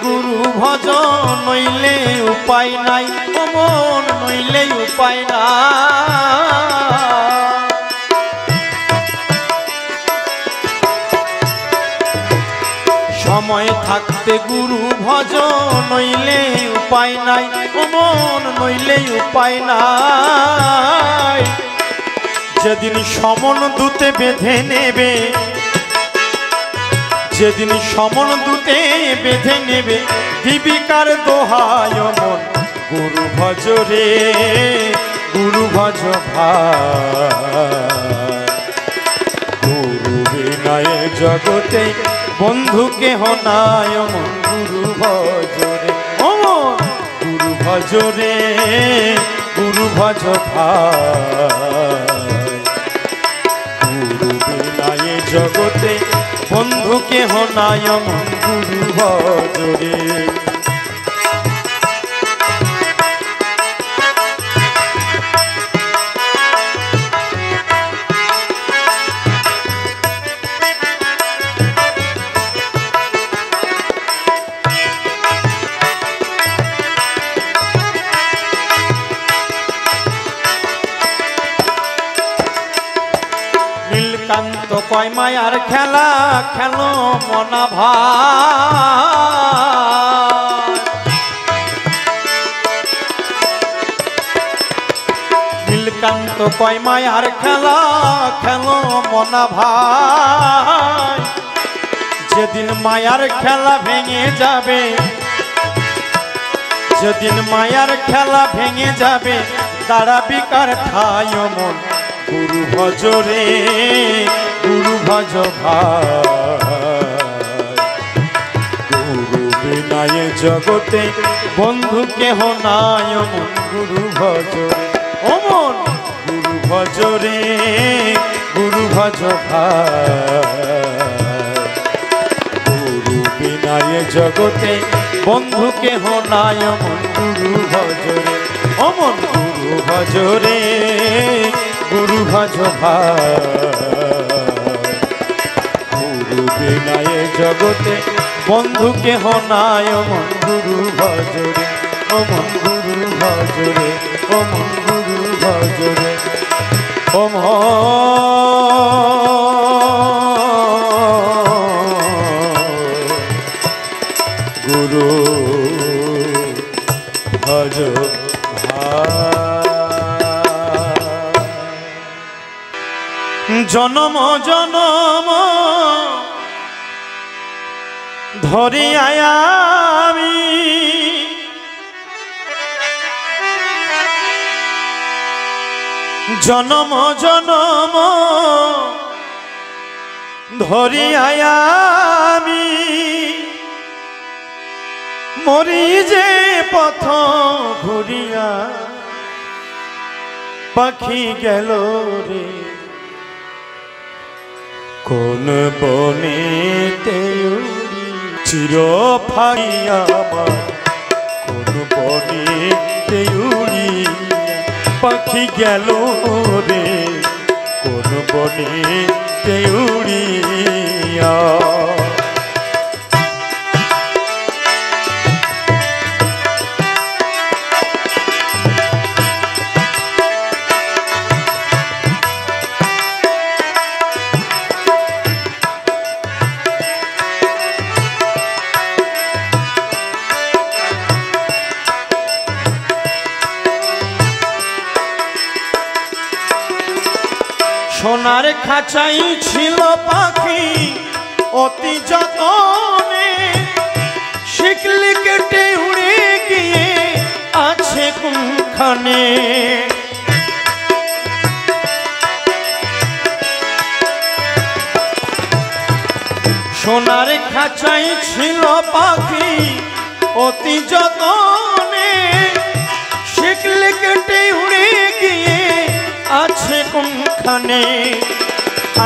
গুরু ভজন নইলে উপায় নাই, ও মন নইলে উপায় নাই। সময় থাকতে গুরু ভজন নইলে উপায় নাই, ও মন নইলে উপায় নাই। যেদিন সমন দূতে বেঁধে নেবে, যেদিন সমন দূতে বেঁধে নেবে, দীপিকার দোহায় মন গুরু ভজ রে, গুরু ভজ ভাই। গুরু বিনায় জগতে বন্ধু কেহ নাই, মন গুরু ভজ রে, ও মন গুরু ভজ রে, গুরু ভজ ভাই। গুরু বিনায় জগতে বন্ধু কেহ নাই, মন গুরু ভজ রে। নীলকান্ত কয় মায়ার খেলা খেলো মনা ভাই। নীলকান্ত কয় মায়ার খেলা খেলো মনা ভাই। যেদিন মায়ার খেলা ভেঙে যাবে, যেদিন মায়ার খেলা ভেঙে যাবে, দাঁড়াবি কার ঠায় মন গুরু ভজ রে, গুরু ভজ ভাই। গুরু বিনায় জগতে বন্ধু কেহ নাই, মন গুরু ভজ রে, ও মন গুরু ভজ রে, গুরু ভজ ভাই। গুরু বিনায় জগতে বন্ধু কেহ নাই, মন গুরু ভজ রে, ও মন গুরু ভজ রে, গুরু ভজ ভাই। গুরু বিনায় জগতে বন্ধু কেহ নাই, মন গুরু ভজ রে, ও মন গুরু ভজ রে, ও মন গুরু ভজ রে, ও মন গুরু ভজ ভাই। জনম জনম ধরি আয়ামি, জনম জনম ধরি আয়ামি, মরি যে পথ ঘুরিয়া পাখি গেল রে, কোন বনেতে উড়ি চির ফাইয়া আমার, কোন বনেতে উড়ি পাখি গেল রে, কোন বনেতে উড়িয়া। সোনার খাঁচাই ছিল পাখি অতি যতনে, শিকলি কেটে উড়ে গিয়ে আছে কোনখানে। সোনার খাঁচাই ছিল পাখি অতি যতনে, শিকলি কেটে উড়ে গিয়ে আছে কোনখানে।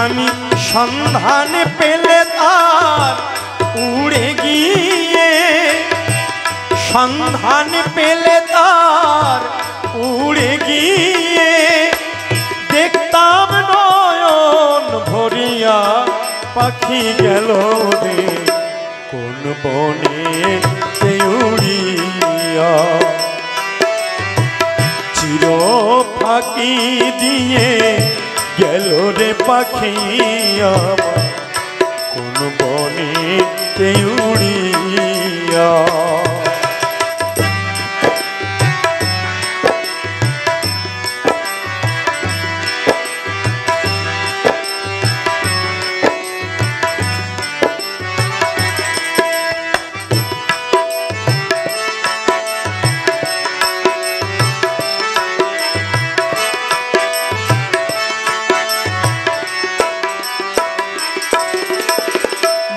আমি সন্ধান পেলে তার উড়ে গিয়ে, সন্ধান পেলে তার উড়ে গিয়ে, দেখতাম নয়ন ভরিয়া পাখি গেল রে, কোন বনে উড়িয়া চির ফাঁকি দিয়ে গেল রে পাখি আমার কোন বনে উড়িয়া।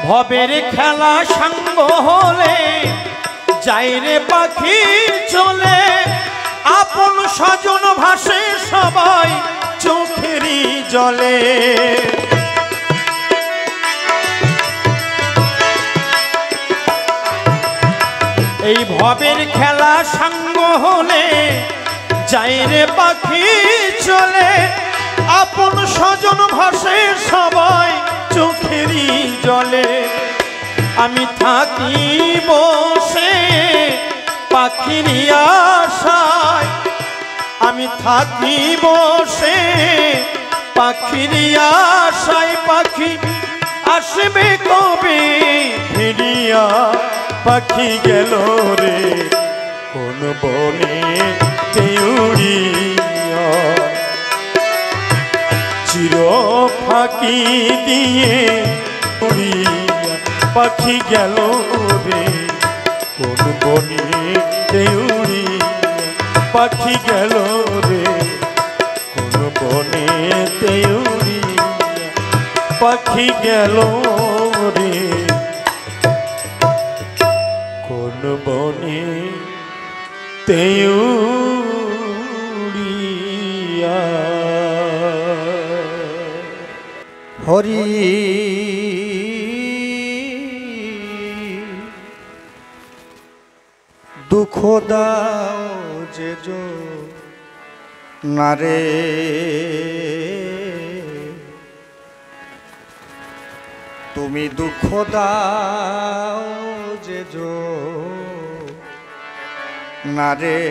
ভবের খেলা সঙ্গ হলে যাই রে পাখি চলে আপন স্বজন ভাসে সবাই চোখেরই জলে। এই ভবের খেলা সঙ্গ হলে যাই রে পাখি চলে আপন স্বজন ভাসে সবাই চোখেরই জলে। আমি থাকি বসে পাখির আশায় আমি থাকি বসে পাখির আশায় পাখি আসবে কবে ফিরিয়া পাখি গেল রে কোন বনে উড়িয়া চির ফাঁকি দিয়ে উড়িয়া পাখি গেল রে কোন বনে উড়িয়া পাখি গেল রে কোন বনে উড়িয়া পাখি গেল রে কোন বনে উড়িয়া। হরি দুঃখ দাও যে নারে তুমি দুঃখ দাও যে নারে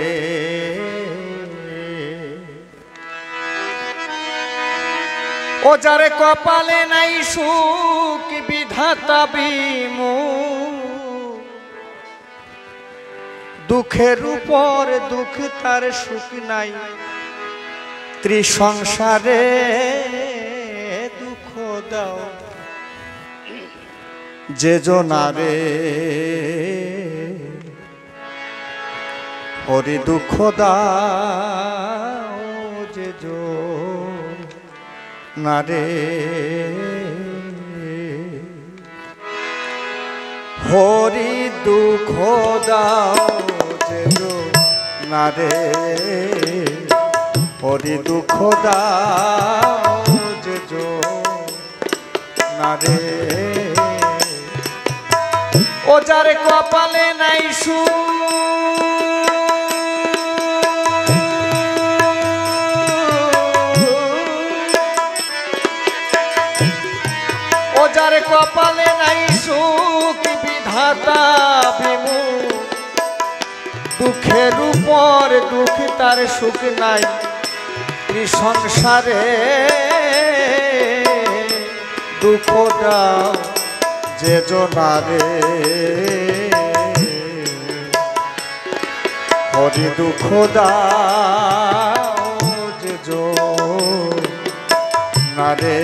ও যারে কপালে নাই সুখ বিধাতা বিমুখ দুঃখের উপর দুঃখ তার সুখ নাই ত্রিসংসারে দুঃখ দাও যে নারে হরি দুঃখ দাও যে নারে হরি দুঃখ দাও যে নারে হরি দুঃখ দাও যে নারে ও যার কপালে নাই ও যার কপালে নাই সুখ বিধাতা বিমুখ দুঃখের উপর দুঃখ তার সুখ নাই সংসারে দুঃখ দাও যে নারে হরি দুঃখ দাও যে নারে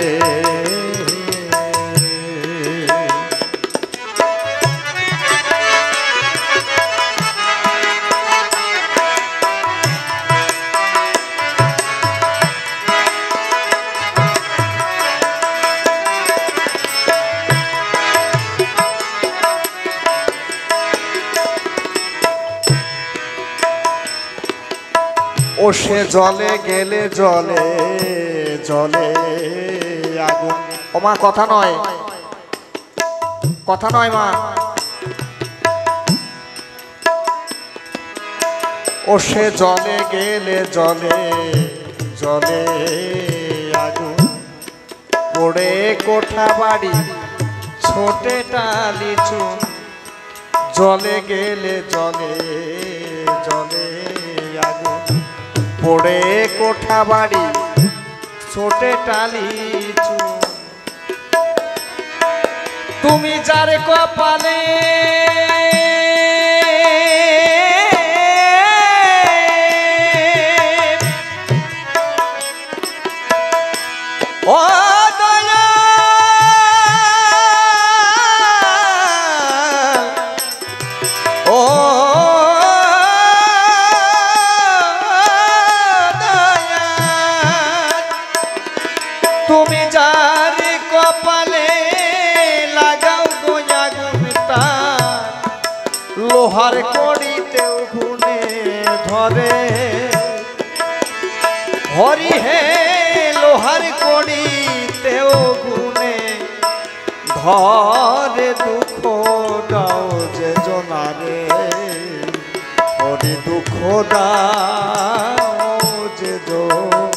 ও সে জলে গেলে জলে জলে আগুন ও মা কথা নয় মা ও সে জলে গেলে জলে জলে আগুন পড়ে কোঠা বাড়ি ছোটে টালি চুন জলে গেলে জলে জলে আগুন পড়ে কোঠা বাড়ি ছোটে টালি চুন তুমি যার কপালে ও তুমি যার কপালে লাগাও গোয়া গুণটা লোহার কড়িতেও গুনে ধরে হরি হে লোহার কড়িতেও গুনে ধরে দুঃখ দাও যে জনারে হরি দুঃখ দাও যে জনারে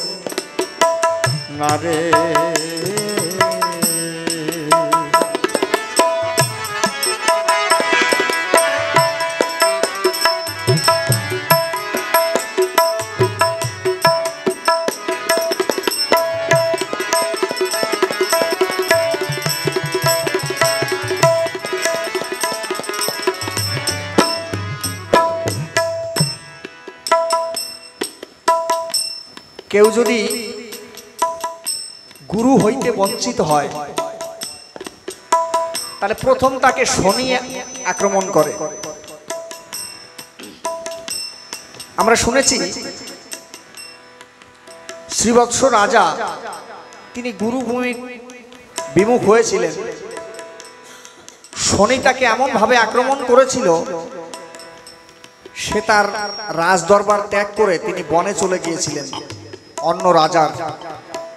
কেউ যদি গুরু হইতে বঞ্চিত হয় তাহলে প্রথম তাকে শনি আক্রমণ করে। আমরা শুনেছি শ্রীবৎস রাজা তিনি গুরুভূমি বিমুখ হয়েছিলেন, শনি তাকে এমন ভাবে আক্রমণ করেছিল সে তার রাজদরবার ত্যাগ করে তিনি বনে চলে গিয়েছিলেন অন্য রাজার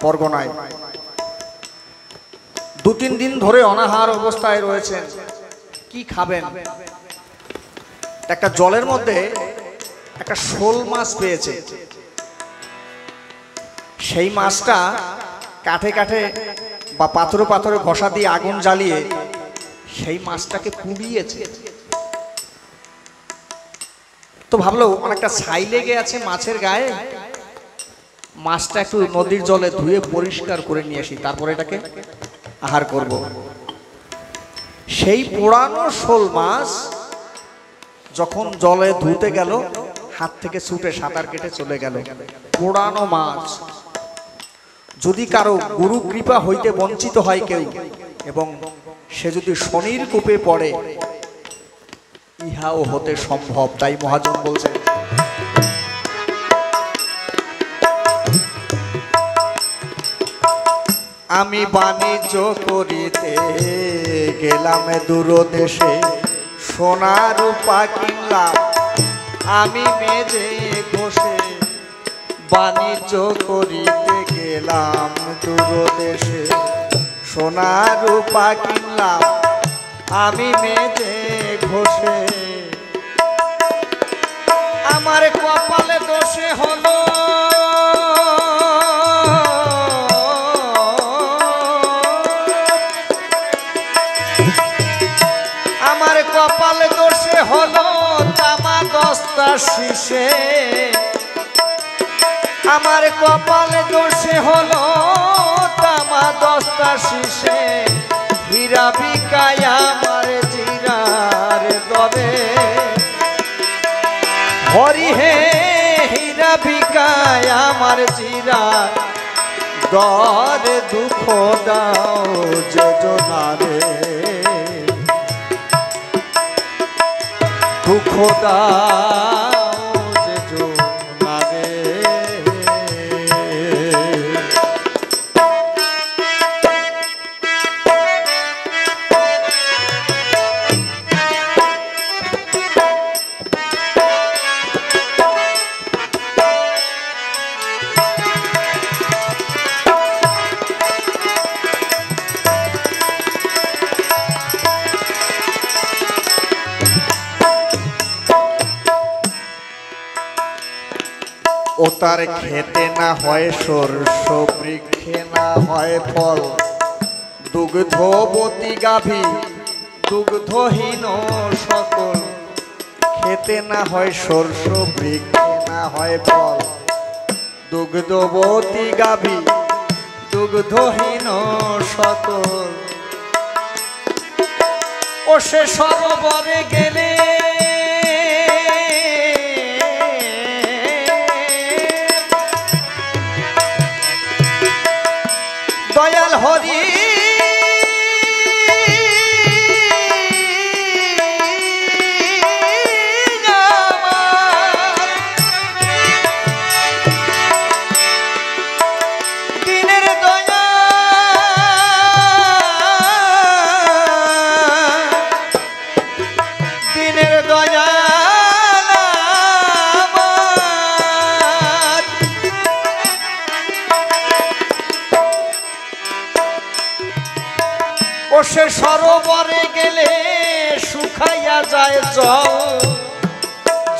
পরগনায়। 2-3 দিন ধরে অনাহার অবস্থায় রয়েছেন, কি খাবেন? একটা জলের মধ্যে একটা শোল মাছ পেয়েছে, সেই মাছটা কাঠে কাঠে বা পাথরে পাথরে ঘষা দিয়ে আগুন জ্বালিয়ে সেই মাছটাকে পুড়িয়েছে। তো ভাবলো অনেকটা ছাই লেগে আছে মাছের গায়ে, মাছটা একটু নদীর জলে ধুয়ে পরিষ্কার করে নিয়ে আসি, তারপরে এটাকে আহার করব। সেই পোড়ানো শোল মাছ যখন জলে ধুতে গেল হাত থেকে ছুটে সাঁতার কেটে চলে গেল। পোড়ানো মাছ। যদি কারো গুরু কৃপা হইতে বঞ্চিত হয় কেউ এবং সে যদি শনির কূপে পড়ে, ইহাও হতে সম্ভব। তাই মহাজন বলছেন, আমি বাণিজ্য করিতে গেলাম দূর দেশে, সোনা রূপা কিনলাম আমি মেজে ঘষে। বাণিজ্য করিতে গেলাম দূর দেশে, সোনা রূপা কিনলাম আমি মেজে ঘষে। আমার কপালে দোষে হলো কপালে দোষে হলো তামা 10টা শীষে। আমার কপালে দোষে হলো তামা 10টা শীষে। হীরা বিকায় আমার জিরার দরে, হরি হে হীরা বিকায় আমার জিরার দরে। দুঃখ দাও যে জনারে, দুঃখ দাও যে জনারে। ও তার খেতে না হয় সরষ, বৃক্ষে না হয় ফল, দুগ্ধবতী গাভী দুগ্ধহীন সকল, খেতে না হয় শস্য বৃক্ষে না হয় ফল। দুগ্ধবতী গাভী দুগ্ধহীন সকল, ও সে সরোবরে গেলে দয়াল হরি সে সরোবরে গেলে শুকাইয়া যায় জল,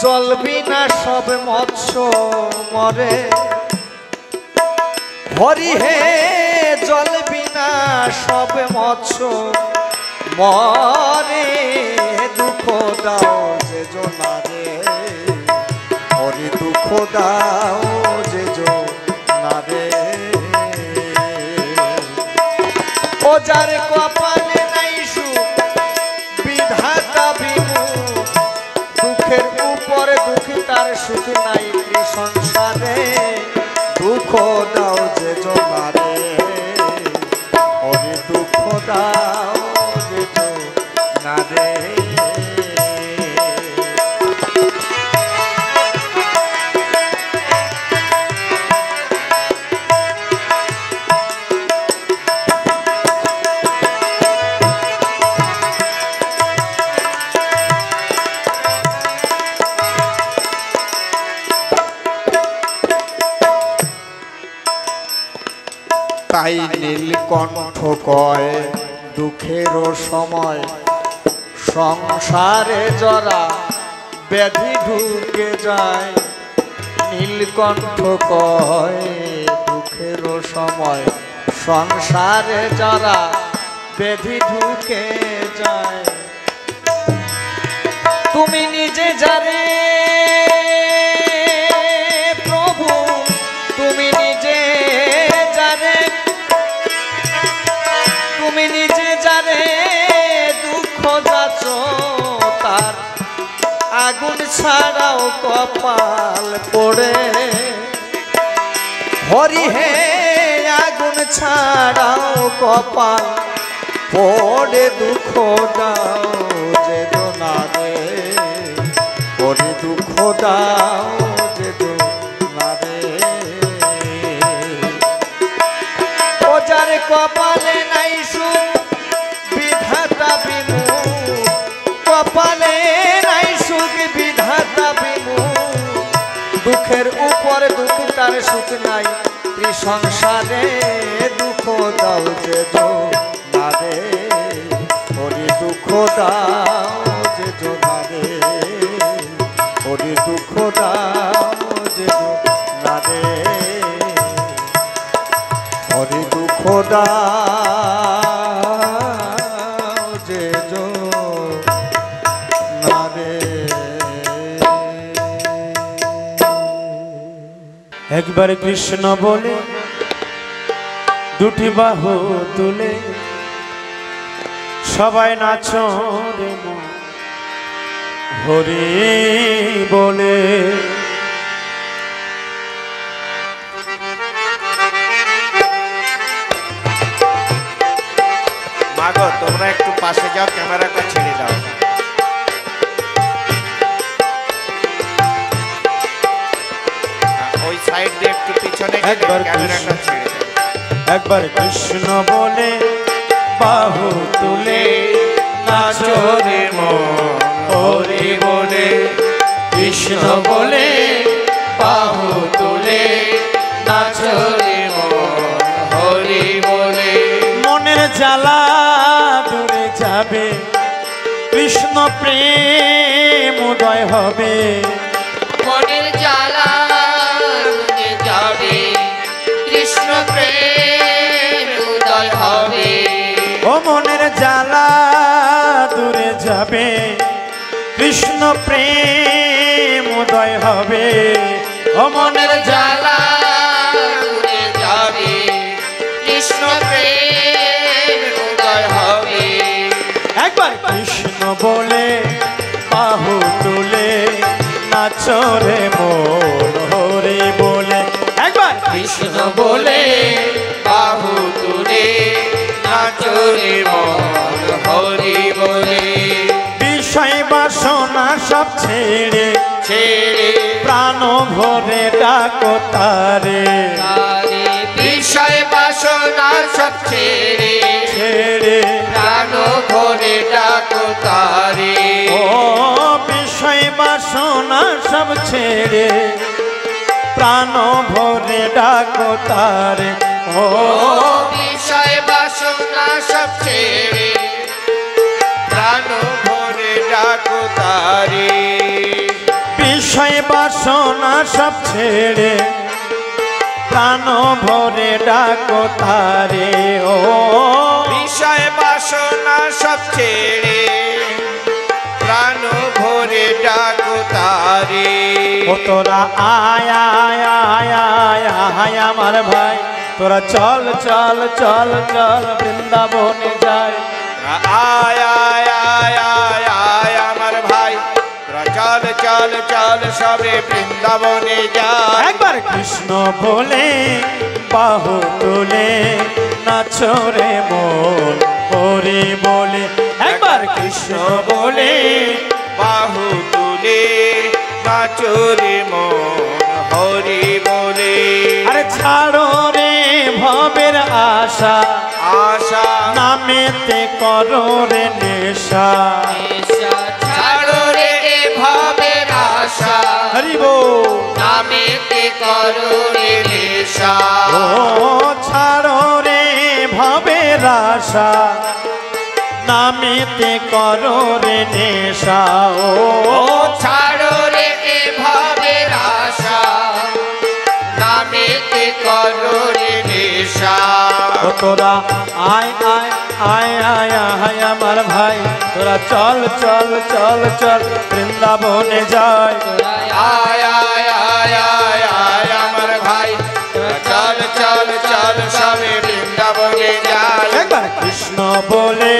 জল বিনা সব মৎস্য মরে। হরি হে জল বিনা সব মৎস্য মরে, দুঃখ দাও যে জনারে, হরি দুঃখ দাও যে জনারে। ও যার কপালে নাই সুখ বিধাতা বিমুখ, দুঃখের উপরে দুঃখ তার সুখ নাই সংসারে, দুঃখ দাও যে জনারে, ওরে দুঃখ দাও যে জনারে। তাই নীলকণ্ঠ কয় দুঃখের সময়, সংসারে জরা ব্যাধি ঢুকে যায়। নীলকণ্ঠ কয় দুঃখের সময়, সংসারে জরা ব্যাধি ঢুকে যায়। তুমি নিজে যারে প্রভু, তুমি নিজে যারে, তুমি নিজে যারে দুঃখ যাচ্ছ, তার আগুন ছাড়াও কপাল পড়ে। হরি হে আগুন ছাড়াও কপাল পড়ে, দুঃখ দাও যে জনারে, পড়ে দুঃখ দাও যে জনারে। ও যার কপালে নাই সুখ বিধাতা বিমুখ, কপালে নাই সুখ বিধাতা বিমুখ, দুঃখের উপরে দুঃখ তার সুখ নাই সংসারে, দুঃখ দাও যে জনারে, ওরে দুঃখ দাও যে জনারে, ওরে দুঃখ দাও যে জনারে, ওরে দুঃখ দাও যে জনারে। একবার কৃষ্ণ বলে দুটি বাহু তুলে সবাই নাচো রে মন, হরি বলে। মাগো তোমরা একটু পাশে যাও, ক্যামেরাটা ছেড়ে দাও। ওই সাইড দিয়ে একটু পিছনে গেলে ক্যামেরাটা ছেড়ে দাও। একবার কৃষ্ণ বলে বাহু তুলে নাচো রে মন, হরি বলে। কৃষ্ণ বলে বাহু তুলে নাচো রে মন, হরি বলে। মনের জ্বালা দূরে যাবে, কৃষ্ণ প্রেম উদয় হবে। মনের জ্বালা দূরে যাবে, কৃষ্ণ প্রেম উদয় হবে। মনের জ্বালা দূরে যাবে, কৃষ্ণ প্রেম উদয় হবে। ও মনের জ্বালা উড়ে যাবে, কৃষ্ণ প্রেম উদয় হবে। একবার কৃষ্ণ বলে বাহু তুলে নাচরে মন হরি বলে। একবার কৃষ্ণ বলে বাহু তুলে নাচরে মন হরি বলে। বিষয় বাসনা সব ছেড়ে ছেড়ে প্রাণ ভরে ডাকো তারে, তারে বিষয় বাসনা সব ছেড়ে ছেড়ে প্রাণ ভরে ডাকো তারে। ও বিষয় বাসনা সব ছেড়ে প্রাণ ভরে ডাকো তারে। ও বিষয় বাসনা সব ছেড়ে প্রাণ ভরে ডাকো তারে। বিষয় বাসনা সব ছেড়ে প্রাণ ভরে ডাকো তারে। ও বিষয় বাসনা সব ছেড়ে প্রাণ ভরে ডাকো তারে। ও তোরা আয় আয় আয় আয় আয় আমার ভাই, তোরা চল চল চল চল বৃন্দাবনে যায়। আয় আয় আয় আয় আয় আমার ভাই, তোরা চল চল চল সবে বৃন্দাবনে যায়। একবার কৃষ্ণ বলে বাহু তুলে নাচরে মন হরি বলে। একবার কৃষ্ণ বলে বাহু তুলে নাচরে মন হরি বলে। আরে ছাড়ো রে ভবের আশা, আশা নামেতে করো রে নেশা। ছাড়ো রে ভাবের আশা, হরি বল। নামেতে করো রে নেশা। ও ছাড়ো রে ভবের আশা, নামেতে করো রে নেশা। ও ও ছাড়ো রে ভাবের আশা, নামেতে করো রে নেশা। ও তোরা আয় আয় আয় আয় আয় আমার ভাই, তোরা চল চল চল চল বৃন্দাবনে যায়। আয় আয় আয় আয় আয় আমার ভাই, চল চল চল সবে বৃন্দাবনে যায়। একবার কৃষ্ণ বলে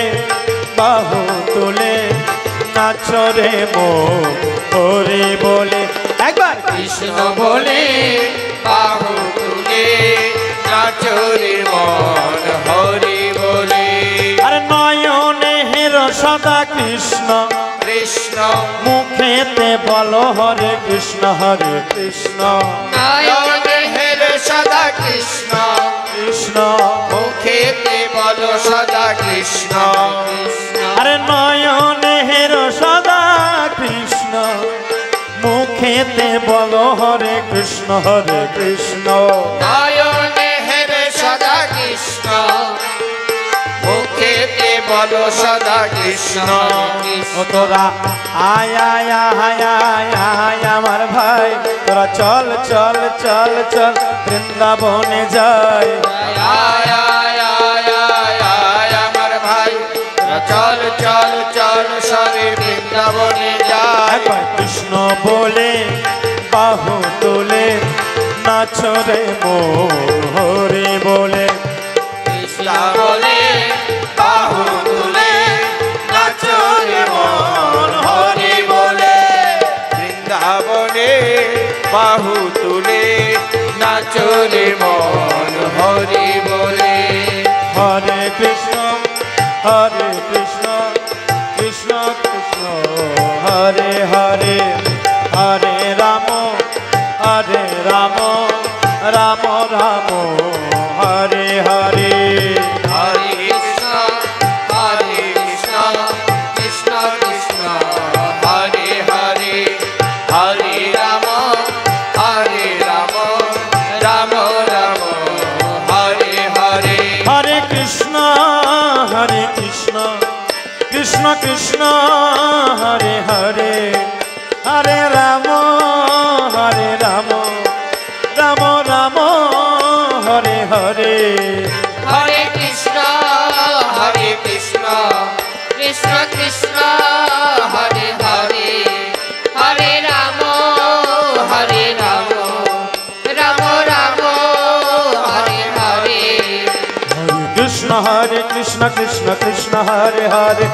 বাহু তুলে নাচরে মন হরি বলে। একবার কৃষ্ণ বলে বাহু তুলে নাচরে মন হরি বলে। আর নয়নে হের সদা কৃষ্ণ, কৃষ্ণ মুখেতে বলো হরে কৃষ্ণ হরে কৃষ্ণ। নয়নে হের সদা কৃষ্ণ, কৃষ্ণ মুখেতে বলো সদা কৃষ্ণ। আরে নয়নে হের সদা কৃষ্ণ, মুখেতে বলো হরে কৃষ্ণ হরে কৃষ্ণ। নয়নে হের সদা কৃষ্ণ, মুখেতে বলো সদা কৃষ্ণ। ও তোরা আয় আয় আয় আয় আয় আমার ভাই, তোরা চল চল চল চল বৃন্দাবনে যায়। আয় আয় আয় আয় আয় আমার ভাই, চল চল চল সবে বৃন্দাবনে যায়। একবার কৃষ্ণ বলে বাহু তুলে নাচরে মন হরি বলে। কৃষ্ণ বলে বাহু তুলে নাচরে মন হরি বলে। বৃন্দাবনে বাহু তুলে নাচরে মন হরি বলে। হরে কৃষ্ণ হরে কৃষ্ণ কৃষ্ণ কৃষ্ণ হরে হরে, হরে রাম রাম রাম রাম হরে হরে। হরে কৃষ্ণ কৃষ্ণ কৃষ্ণ হরে হরে, হরে রাম রাম রাম হরে হরে। হরে কৃষ্ণ কৃষ্ণ কৃষ্ণ হরে হরে, হরে রাম রাম রাম হরে হরে। হরে কৃষ্ণ কৃষ্ণ কৃষ্ণ হরে হরে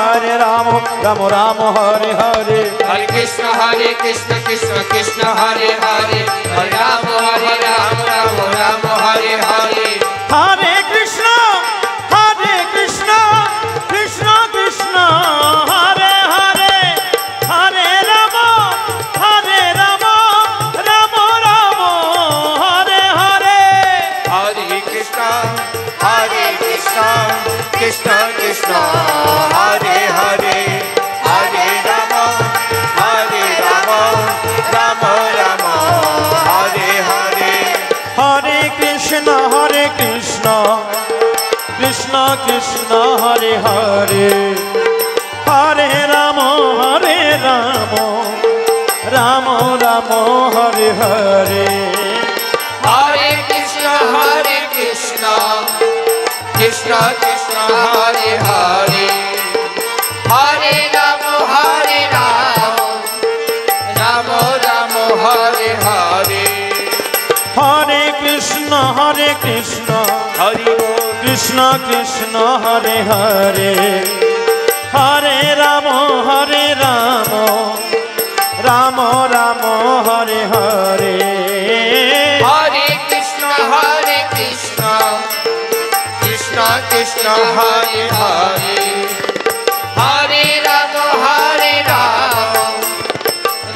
হরে রাম রাম রাম হরে হরে কৃষ্ণ হরে কৃষ্ণ কৃষ্ণ কৃষ্ণ হরে হরে হরে রাম রাম রাম হরে হরে হরে কৃষ্ণ কৃষ্ণ কৃষ্ণ হরে হরে হরে রাম রাম হরে হরে হরে কৃষ্ণ কৃষ্ণ কৃষ্ণ কৃষ্ণ হরে হরে হরে রাম রাম রাম হরে হরে হরে কৃষ্ণ কৃষ্ণ কৃষ্ণ হরে হরে হরে রাম রাম রাম হরে হরে হরে কৃষ্ণ কৃষ্ণ কৃষ্ণ হরে হরে হরে রাম রাম রাম হরে হরে হরে কৃষ্ণ কৃষ্ণ কৃষ্ণ হরে হরে হরে রাম রাম রাম হরে হরে হরে কৃষ্ণ হরি বল কৃষ্ণ কৃষ্ণ হরে হরে হরে রাম রাম রাম হরে হরে হরে কৃষ্ণ কৃষ্ণ কৃষ্ণ হরে হরে হরে রাম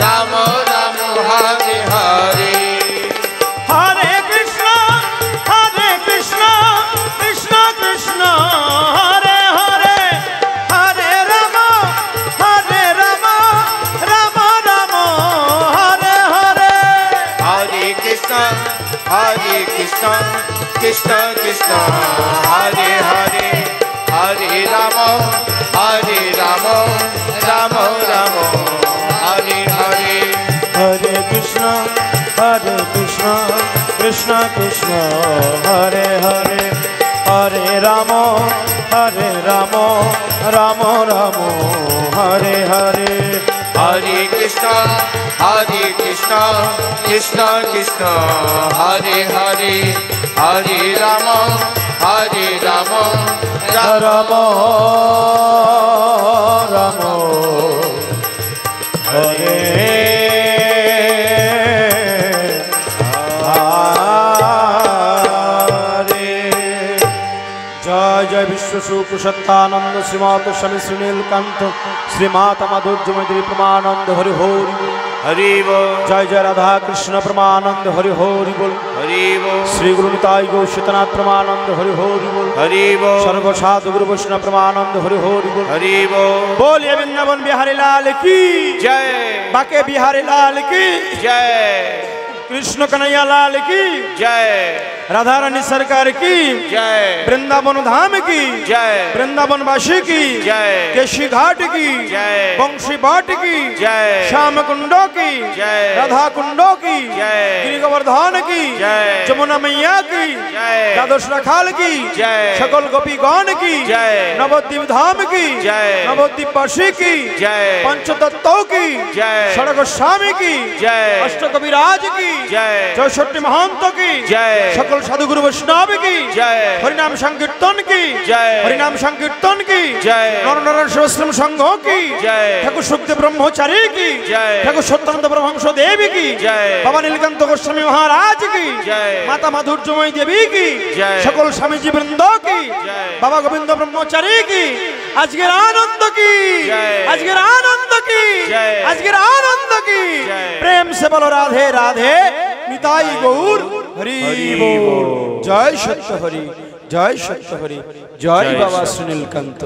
রাম রাম হরে হরে হরে কৃষ্ণ কৃষ্ণ কৃষ্ণ হরে হরে হরে রাম রাম রাম হরে হরে হরে কৃষ্ণ কৃষ্ণ কৃষ্ণ হরে হরে হরে রাম রাম রাম হরে হরে হরে কৃষ্ণ কৃষ্ণ কৃষ্ণ হরে হরে হরে রাম রাম রাম হরে হরে হরে কৃষ্ণ কৃষ্ণ কৃষ্ণ হরে হরে হরে রাম রাম রাম রাম হরে হরে জয় জয় বিশ্ব সুখ সত্যানন্দ শ্রীমাত স্বামী শ্রীনীলকান্ত শ্রীমাতা মাধুর্যমৈত্রী প্রমানন্দ হরি হরি হরি বল জয় জয় রাধা কৃষ্ণ প্রমানন্দ হরি হরি বল হরি বল শ্রী গুরু নিতাই গৌ শীতনাথ প্রমানন্দ হরি হরি বল হরি বল सर्वसाधु गुरु वैष्णव प्रमानंद हरि हरि बोल हरि बोल बोलिए वृंदावन बिहारी लाल की जय बाके बिहारी लाल की जय कृष्ण कन्हैया लाल की जय राधा रानी सरकार की जय वृंदावन धाम की जय वृंदावन वासी की जय केशी घाट की जय बंशी बाट की जय श्याम कुंडो की जय राधा कुंडो की जय गिरि गोवर्धन की जय जमुना मैया की जय द्वादश रखाल की जय सकल गोपी गण की जय नवद्वीप धाम की जय नवद्वीप वासी की जय पंचतत्वों की जय षड गोस्वामी की जय अष्ट कविराज की जय 64 महंतों की जय सकल साधु गुरु वैष्णव की जय हरिनाम संकीर्तन की जय हरिनाम संकीर्तन की जय नर नारायण शिवाश्रम संघों की जय ठाकुर सुखदेव ब्रह्मचारी की जय ठाकुर सत्यानंद ब्रह्मंश देवी की जय बाबा नीलकंठ गोस्वामी महाराज की जय माता माधुर्यमयी देवी की जय सकल स्वामी जी वृंदों की जय बाबा गोविंद ब्रह्मचारी की आजकेर आनंद की जय आजकेर आनंद की जय आजकेर आनंद की जय प्रेम से बोलो राधे राधे निताई गौर हरि बोल जय सत्य हरि जय बाबा सुनीलकांत।